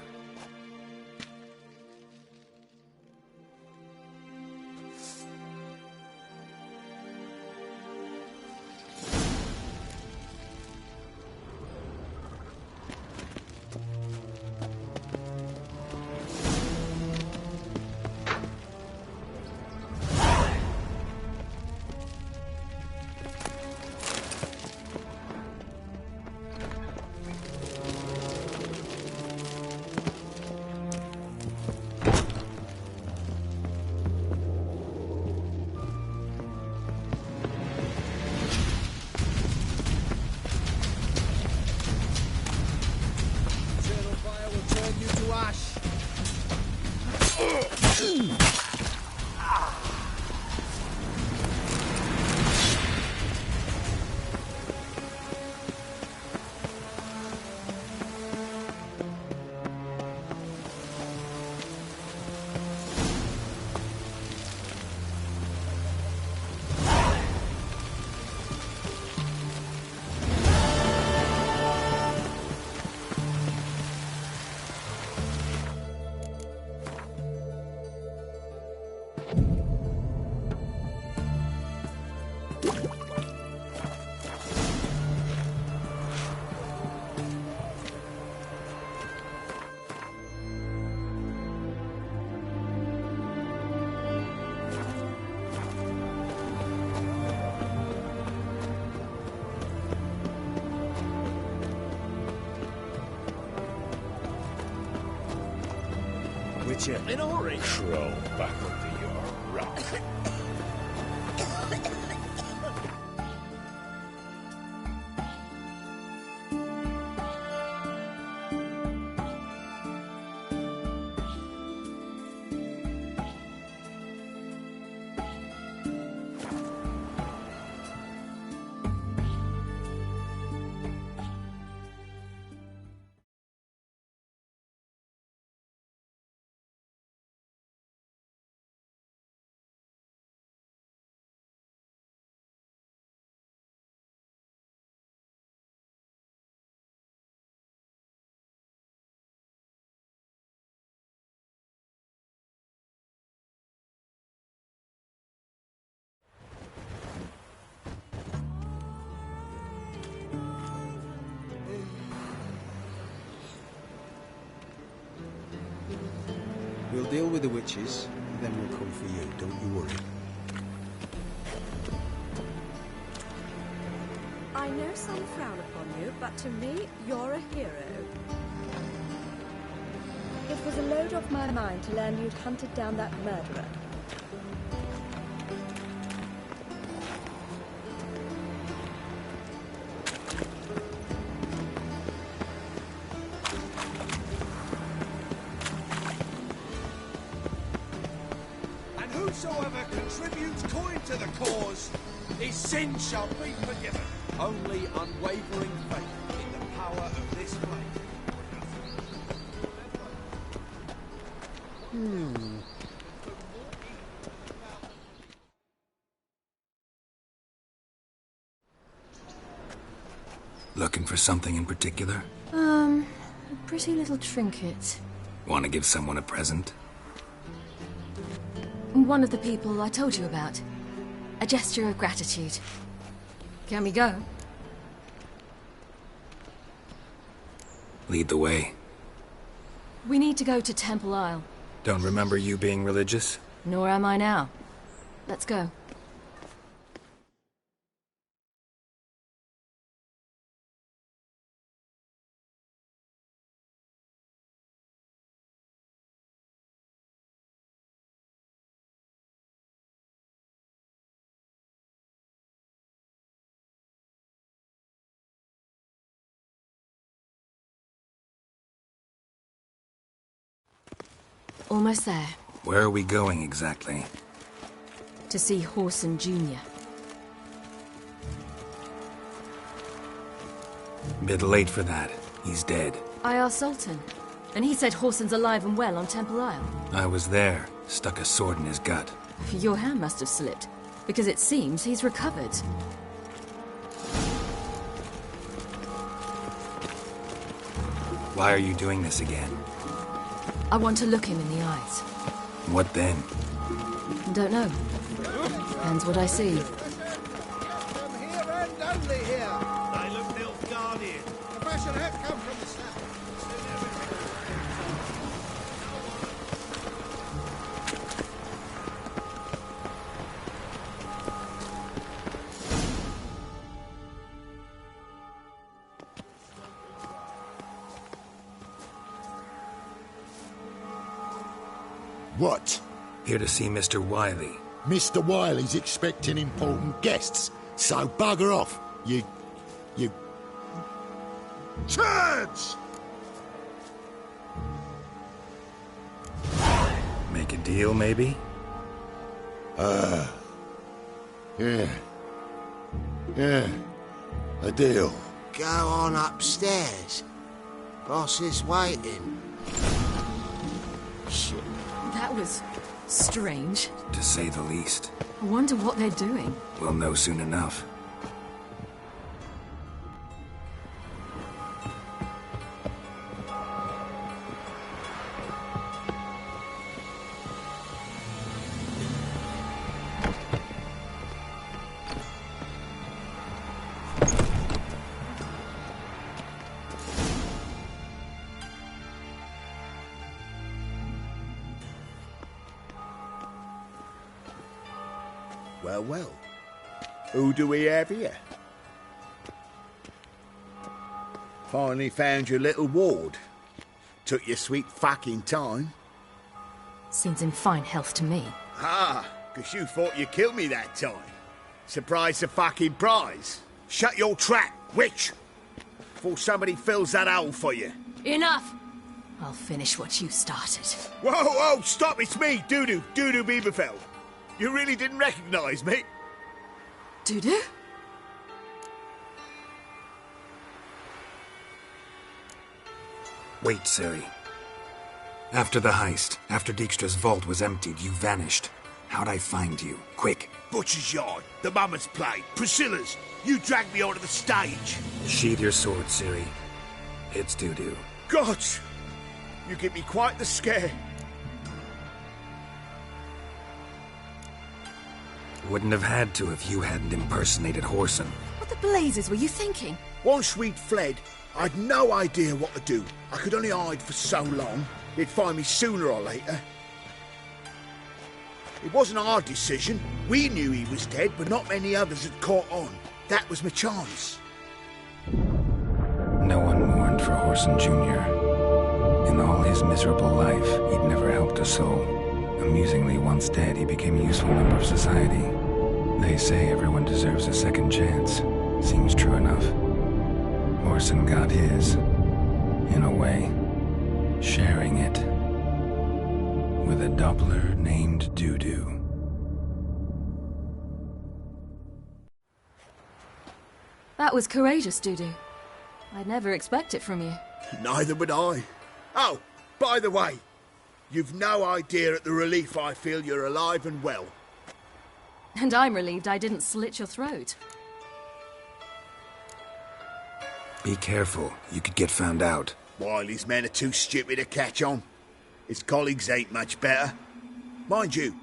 In a hurry. Crawl back under your rock. We'll deal with the witches, then we'll come for you, don't you worry. I know some frown upon you, but to me, you're a hero. It was a load off my mind to learn you'd hunted down that murderer. Whosoever contributes coin to the cause, his sin shall be forgiven. Only unwavering faith in the power of this flame. Looking for something in particular? A pretty little trinket. Want to give someone a present? One of the people I told you about. A gesture of gratitude. Can we go? Lead the way. We need to go to Temple Isle. Don't remember you being religious? Nor am I now. Let's go. Almost there. Where are we going exactly? To see Whoreson Jr. Bit late for that. He's dead. I asked Sultan, and he said Whoreson's alive and well on Temple Isle. I was there. Stuck a sword in his gut. Your hand must have slipped, because it seems he's recovered. Why are you doing this again? I want to look him in the eyes. What then? Don't know. Depends what I see. From here and only here. They look Nilfgaardian. The fashion have come from the south. What? Here to see Mr. Wiley. Mr. Wiley's expecting important guests, so bugger off, you... Turds! Make a deal, maybe? Yeah, a deal. Go on upstairs. Boss is waiting. Shit. That was strange. To say the least. I wonder what they're doing. We'll know soon enough. Well. Who do we have here? Finally found your little ward. Took your sweet fucking time. Seems in fine health to me. Ah, 'cause you thought you killed me that time. Surprise the fucking prize. Shut your trap, witch! Before somebody fills that hole for you. Enough! I'll finish what you started. Whoa, stop, it's me, Dudu Bieberfeld. You really didn't recognise me? Dudu? Wait, Ciri. After the heist, after Dijkstra's vault was emptied, you vanished. How'd I find you? Quick. Butcher's Yard, the Mummer's Play, Priscilla's. You dragged me onto the stage. Sheathe your sword, Ciri. It's Dudu. Gods! You give me quite the scare. Wouldn't have had to if you hadn't impersonated Whoreson. What the blazes were you thinking? Once we'd fled, I'd no idea what to do. I could only hide for so long. They'd find me sooner or later. It wasn't our decision. We knew he was dead, but not many others had caught on. That was my chance. No one mourned for Whoreson Jr. In all his miserable life, he'd never helped a soul. Amusingly, once dead, he became a useful member of society. They say everyone deserves a second chance. Seems true enough. Whoreson got his, in a way, sharing it with a Doppler named Dudu. That was courageous, Dudu. I'd never expect it from you. Neither would I. Oh, by the way, you've no idea at the relief I feel you're alive and well. And I'm relieved I didn't slit your throat. Be careful. You could get found out. Wiley's men are too stupid to catch on. His colleagues ain't much better. Mind you,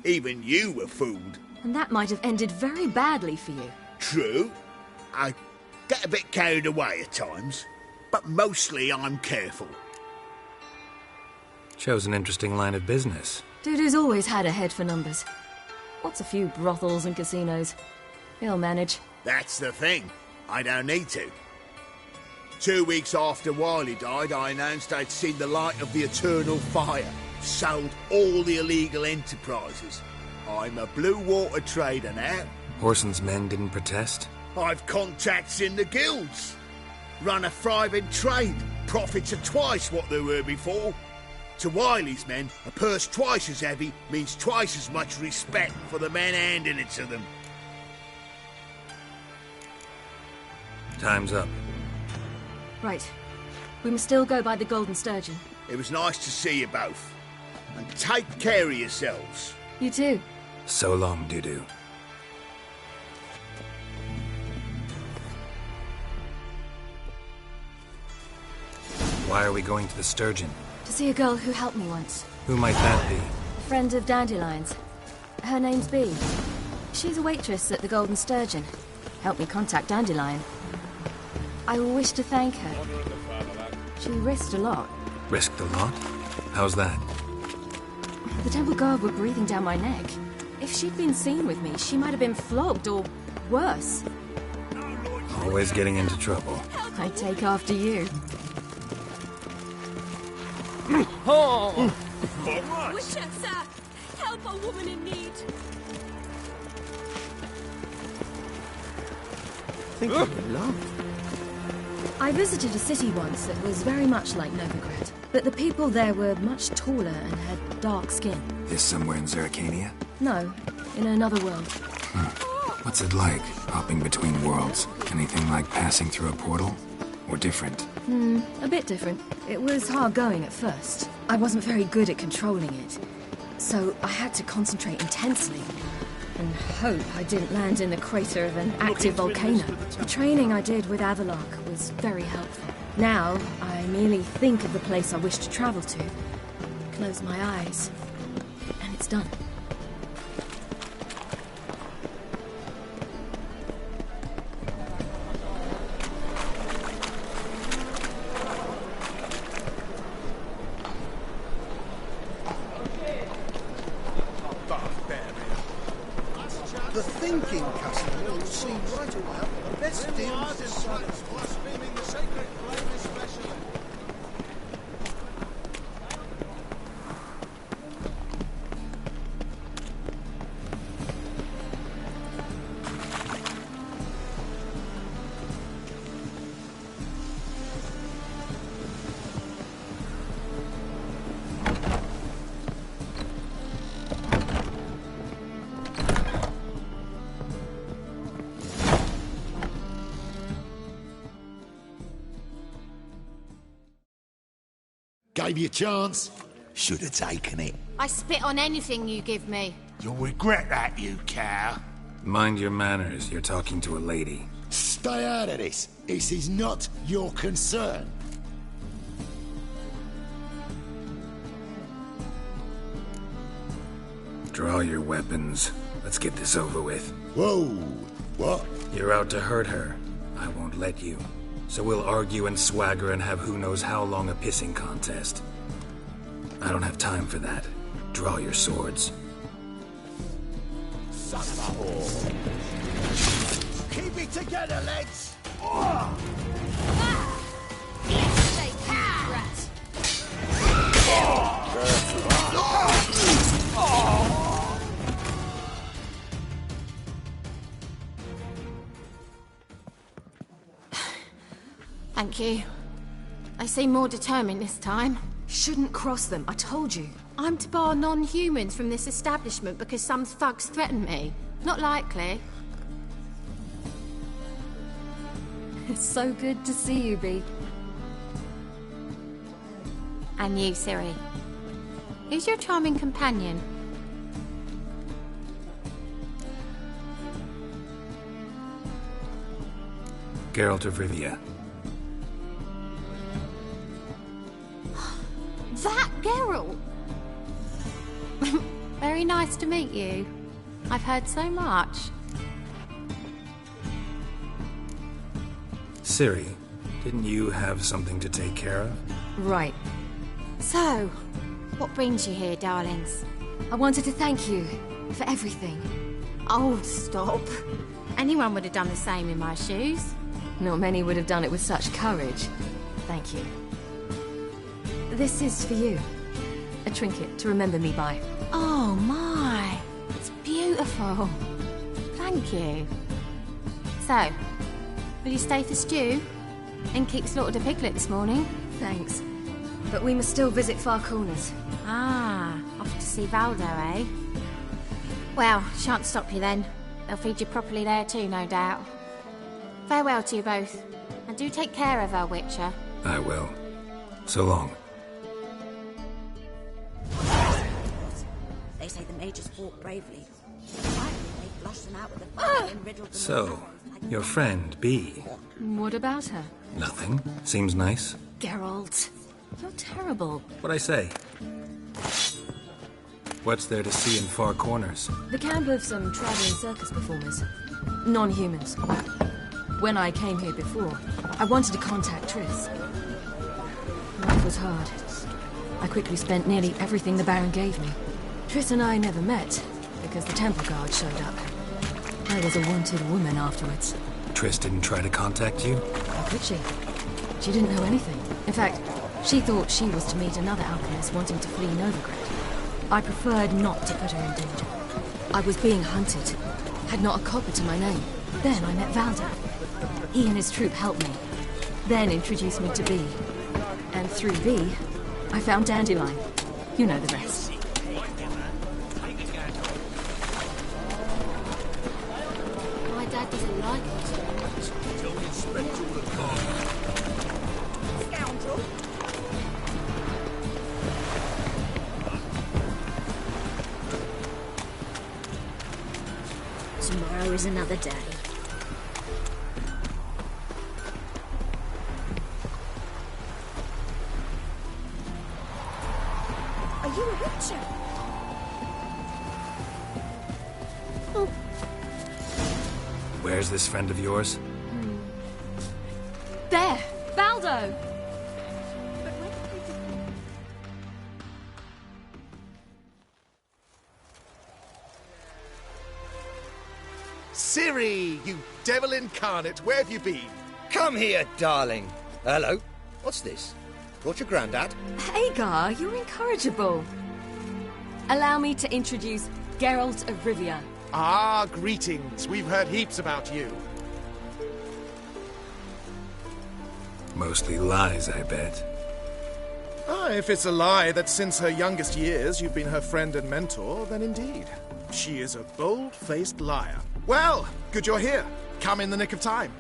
even you were fooled. And that might have ended very badly for you. True. I get a bit carried away at times, but mostly I'm careful. Shows an interesting line of business. Dudu's always had a head for numbers. What's a few brothels and casinos? He'll manage. That's the thing. I don't need to. 2 weeks after Wiley died, I announced I'd seen the light of the eternal fire. Sold all the illegal enterprises. I'm a blue water trader now. Whoreson's men didn't protest? I've contacts in the guilds. Run a thriving trade. Profits are twice what they were before. To Wiley's men, a purse twice as heavy means twice as much respect for the men handing it to them. Time's up. Right. We must still go by the Golden Sturgeon. It was nice to see you both. And take care of yourselves. You too. So long, Dudu. Why are we going to the Sturgeon? To see a girl who helped me once. Who might that be? A friend of Dandelion's. Her name's Bee. She's a waitress at the Golden Sturgeon. Helped me contact Dandelion. I wish to thank her. She risked a lot. Risked a lot? How's that? The Temple Guard were breathing down my neck. If she'd been seen with me, she might have been flogged or worse. Always getting into trouble. I take after you. Oh! Winchester! Help a woman in need! Think of the love. I visited a city once that was very much like Novigrad, but the people there were much taller and had dark skin. This somewhere in Zeracania? No, in another world. What's it like, hopping between worlds? Anything like passing through a portal? Or different? A bit different. It was hard going at first. I wasn't very good at controlling it, so I had to concentrate intensely and hope I didn't land in the crater of an active volcano. The training I did with Avalok was very helpful. Now, I merely think of the place I wish to travel to, close my eyes, and it's done. The thinking customer will see right away the best deals inside. Blaspheming the sacred flame especially. Gave you a chance. Should have taken it. I spit on anything you give me. You'll regret that, you cow. Mind your manners. You're talking to a lady. Stay out of this. This is not your concern. Draw your weapons. Let's get this over with. Whoa. What? You're out to hurt her. I won't let you. So we'll argue and swagger and have who knows how long a pissing contest. I don't have time for that. Draw your swords. Son of a whore. Keep it together, lads. Thank you. I seem more determined this time. Shouldn't cross them, I told you. I'm to bar non-humans from this establishment because some thugs threaten me. Not likely. It's so good to see you, Bee. And you, Ciri. Who's your charming companion? Geralt of Rivia. That Geralt! Very nice to meet you. I've heard so much. Ciri, didn't you have something to take care of? Right. So, what brings you here, darlings? I wanted to thank you for everything. Oh, stop. Anyone would have done the same in my shoes. Not many would have done it with such courage. Thank you. This is for you. A trinket to remember me by. Oh my, it's beautiful. Thank you. So, will you stay for stew? And keep slaughtered a piglet this morning? Thanks. But we must still visit Far Corners. Ah, off to see Valdo, eh? Well, shan't stop you then. They'll feed you properly there too, no doubt. Farewell to you both. And do take care of our Witcher. I will. So long. They say the mages fought bravely. Finally, they flushed them out with a fire and riddled them. So, your friend, Bee. What about her? Nothing. Seems nice. Geralt, you're terrible. What'd I say? What's there to see in Far Corners? The camp of some traveling circus performers. Non-humans. When I came here before, I wanted to contact Triss. Life was hard. I quickly spent nearly everything the Baron gave me. Triss and I never met, because the Temple Guard showed up. I was a wanted woman afterwards. Triss didn't try to contact you? How could she? She didn't know anything. In fact, she thought she was to meet another alchemist wanting to flee Novigrad. I preferred not to put her in danger. I was being hunted. Had not a copper to my name. Then I met Valdo. He and his troop helped me. Then introduced me to Bee. And through Bee, I found Dandelion. You know the rest. My dad doesn't like us very much. Tell the inspector all the time. Scoundrel! Tomorrow is another day. Are you a Witcher? Oh. Where's this friend of yours? There! Valdo! Ciri, you devil incarnate, where have you been? Come here, darling. Hello. What's this? Brought your granddad? Hagar, you're incorrigible. Allow me to introduce Geralt of Rivia. Ah, greetings. We've heard heaps about you. Mostly lies, I bet. Ah, if it's a lie that since her youngest years you've been her friend and mentor, then indeed. She is a bold-faced liar. Well, good you're here. Come in the nick of time.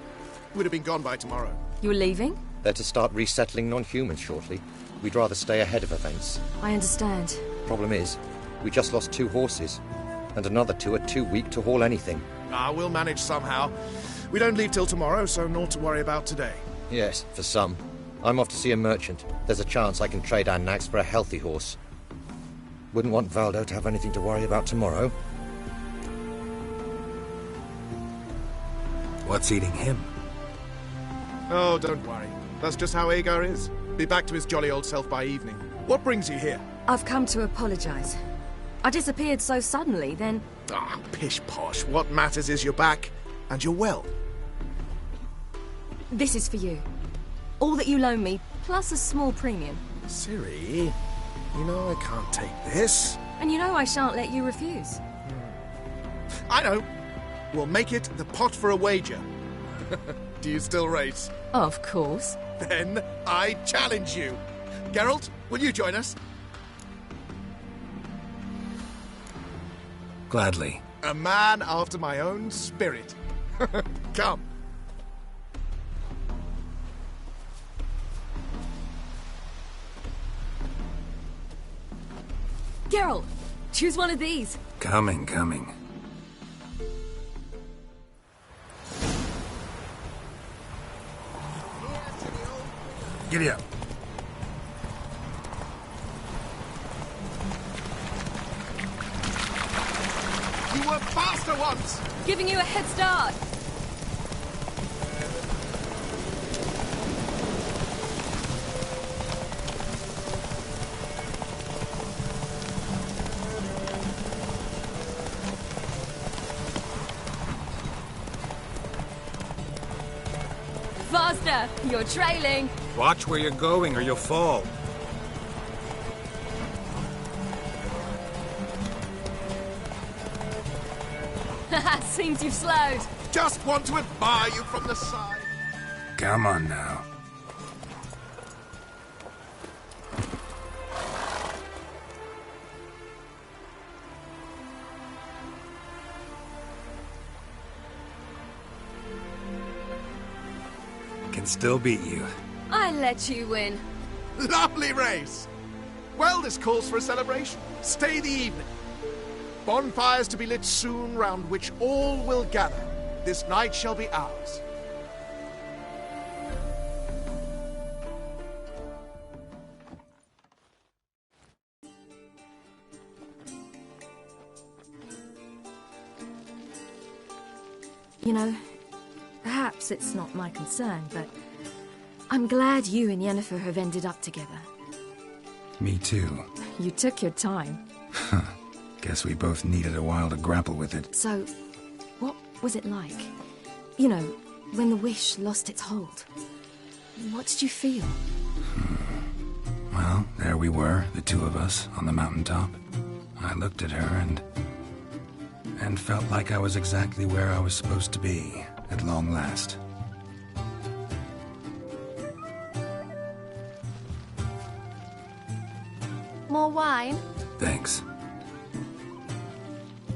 Would have been gone by tomorrow. You're leaving? They're to start resettling non-humans shortly. We'd rather stay ahead of events. I understand. Problem is, we just lost 2 horses. And another 2 are too weak to haul anything. Ah, we'll manage somehow. We don't leave till tomorrow, so naught to worry about today. Yes, for some. I'm off to see a merchant. There's a chance I can trade our nags for a healthy horse. Wouldn't want Valdo to have anything to worry about tomorrow. What's eating him? Oh, don't worry. That's just how Agar is. Be back to his jolly old self by evening. What brings you here? I've come to apologize. I disappeared so suddenly, then... Ah, pish-posh. What matters is you're back, and you're well. This is for you. All that you loan me, plus a small premium. Ciri, you know I can't take this. And you know I shan't let you refuse. I know. We'll make it the pot for a wager. Do you still race? Of course. Then I challenge you. Geralt, will you join us? Gladly. A man after my own spirit. Come. Geralt, choose one of these. Coming. Giddy up. You were faster once! Giving you a head start. Faster! You're trailing! Watch where you're going or you'll fall. Haha, seems you've slowed. Just want to admire you from the side. Come on now. Can still beat you. I let you win. Lovely race! Well, this calls for a celebration. Stay the evening. Bonfires to be lit soon, round which all will gather. This night shall be ours. You know, perhaps it's not my concern, but I'm glad you and Yennefer have ended up together. Me too. You took your time. Guess we both needed a while to grapple with it. So, what was it like? You know, when the wish lost its hold. What did you feel? Well, there we were, the two of us, on the mountaintop. I looked at her and felt like I was exactly where I was supposed to be, at long last. More wine? Thanks.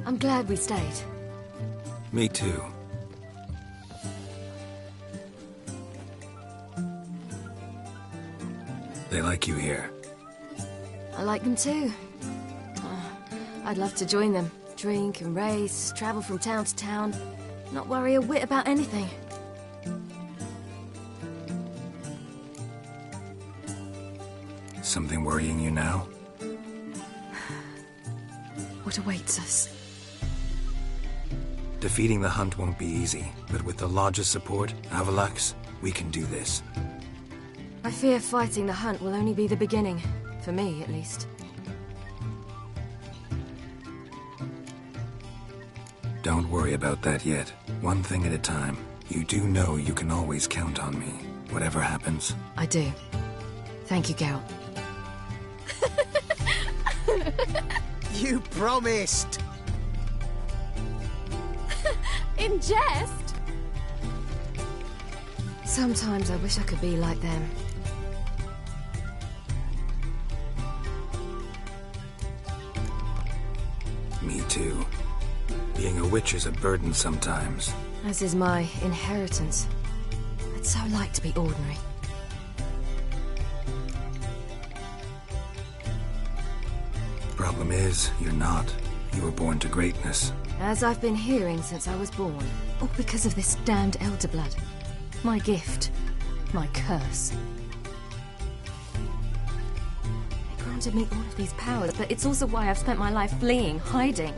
I'm glad we stayed. Me too. They like you here. I like them too. I'd love to join them. Drink and race, travel from town to town. Not worry a whit about anything. Something worrying you now? What awaits us? Defeating the Hunt won't be easy, but with the Lodge's support, Avalax, we can do this. I fear fighting the Hunt will only be the beginning. For me, at least. Don't worry about that yet. One thing at a time. You do know you can always count on me, whatever happens. I do. Thank you, Geralt. You promised! In jest? Sometimes I wish I could be like them. Me too. Being a witch is a burden sometimes. As is my inheritance. I'd so like to be ordinary. Problem is, you're not. You were born to greatness. As I've been hearing since I was born. All because of this damned Elder Blood. My gift. My curse. It granted me all of these powers, but it's also why I've spent my life fleeing, hiding.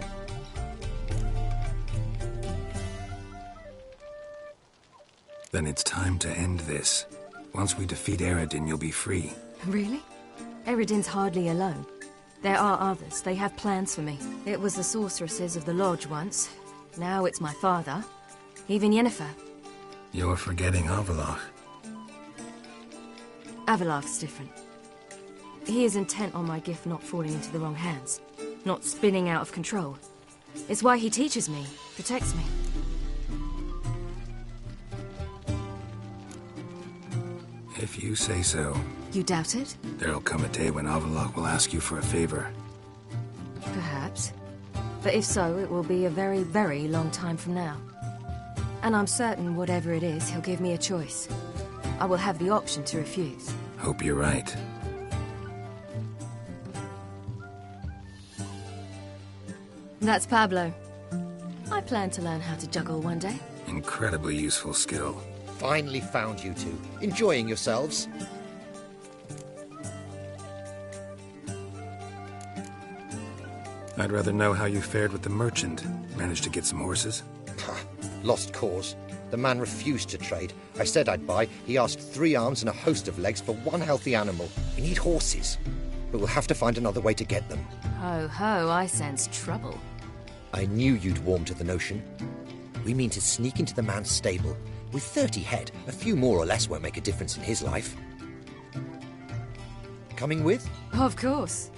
Then it's time to end this. Once we defeat Eredin, you'll be free. Really? Eredin's hardly alone. There are others. They have plans for me. It was the sorceresses of the Lodge once. Now it's my father. Even Yennefer. You're forgetting Avallac'h. Avallac'h's different. He is intent on my gift not falling into the wrong hands. Not spinning out of control. It's why he teaches me, protects me. If you say so. You doubt it? There'll come a day when Avallac'h will ask you for a favor. Perhaps. But if so, it will be a very, very long time from now. And I'm certain whatever it is, he'll give me a choice. I will have the option to refuse. Hope you're right. That's Pablo. I plan to learn how to juggle one day. Incredibly useful skill. Finally found you two. Enjoying yourselves? I'd rather know how you fared with the merchant. Managed to get some horses? Lost cause. The man refused to trade. I said I'd buy. He asked 3 arms and a host of legs for 1 healthy animal. We need horses. But we'll have to find another way to get them. Ho ho, I sense trouble. I knew you'd warm to the notion. We mean to sneak into the man's stable. With 30 head, a few more or less won't make a difference in his life. Coming with? Of course.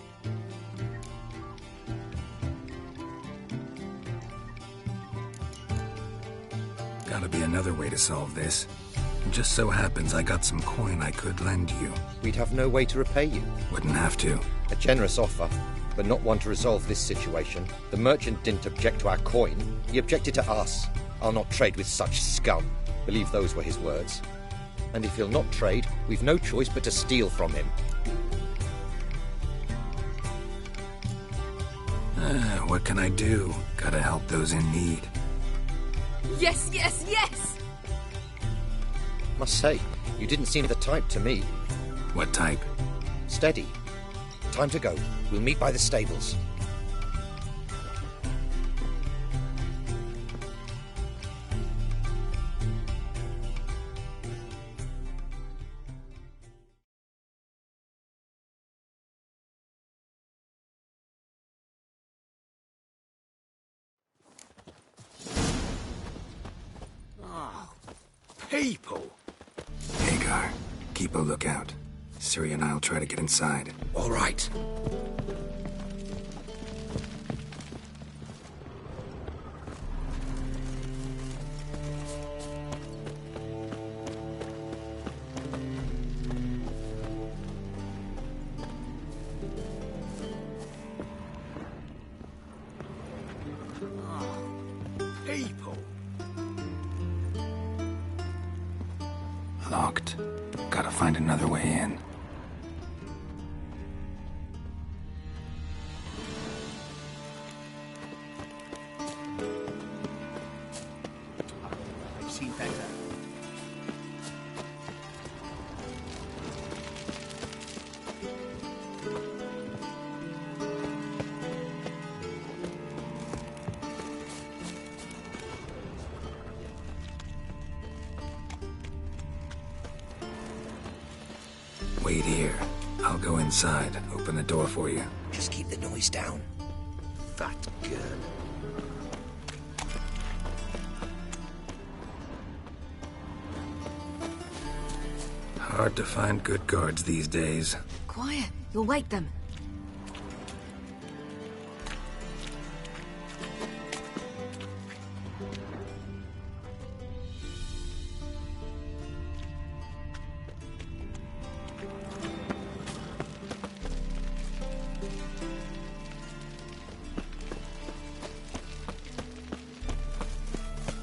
Gotta be another way to solve this. It just so happens I got some coin I could lend you. We'd have no way to repay you. Wouldn't have to. A generous offer, but not one to resolve this situation. The merchant didn't object to our coin. He objected to us. I'll not trade with such scum. Believe those were his words. And if he'll not trade, we've no choice but to steal from him. What can I do? Gotta help those in need. Yes, yes, yes! Must say, you didn't seem the type to me. What type? Steady. Time to go. We'll meet by the stables. People! Hagar, keep a lookout. Ciri and I'll try to get inside. All right. People! Locked. Gotta find another way in. I've seen better. Wait here. I'll go inside, open the door for you. Just keep the noise down. Fat girl. Hard to find good guards these days. Quiet, you'll wake them.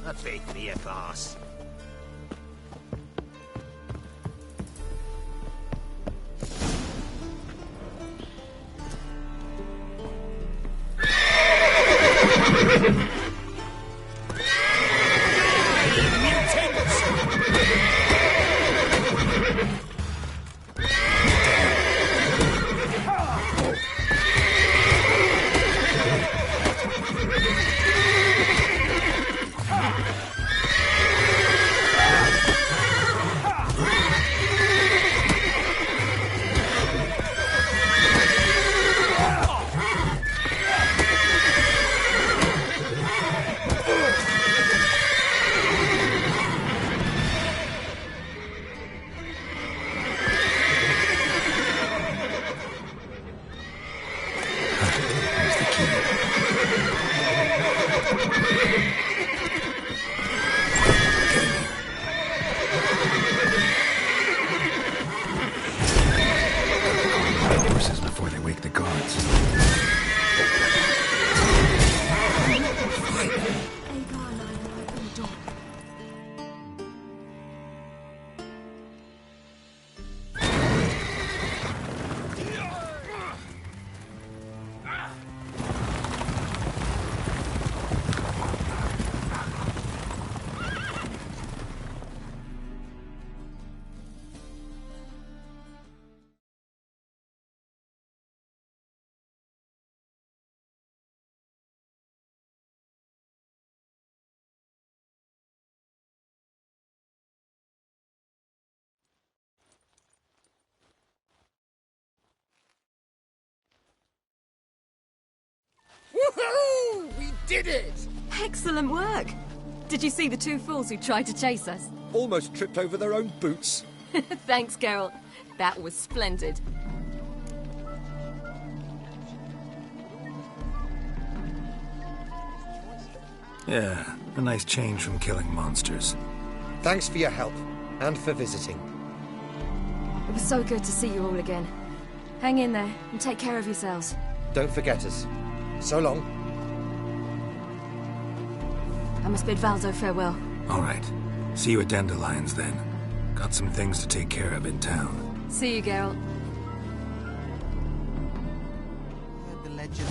A big beer boss. Horses before they wake the guards. did it! Excellent work. Did you see the two fools who tried to chase us? Almost tripped over their own boots. Thanks, Geralt. That was splendid. Yeah, a nice change from killing monsters. Thanks for your help, and for visiting. It was so good to see you all again. Hang in there, and take care of yourselves. Don't forget us. So long. I must bid Valdo farewell. All right. See you at Dandelions, then. Got some things to take care of in town. See you, Geralt. The legend.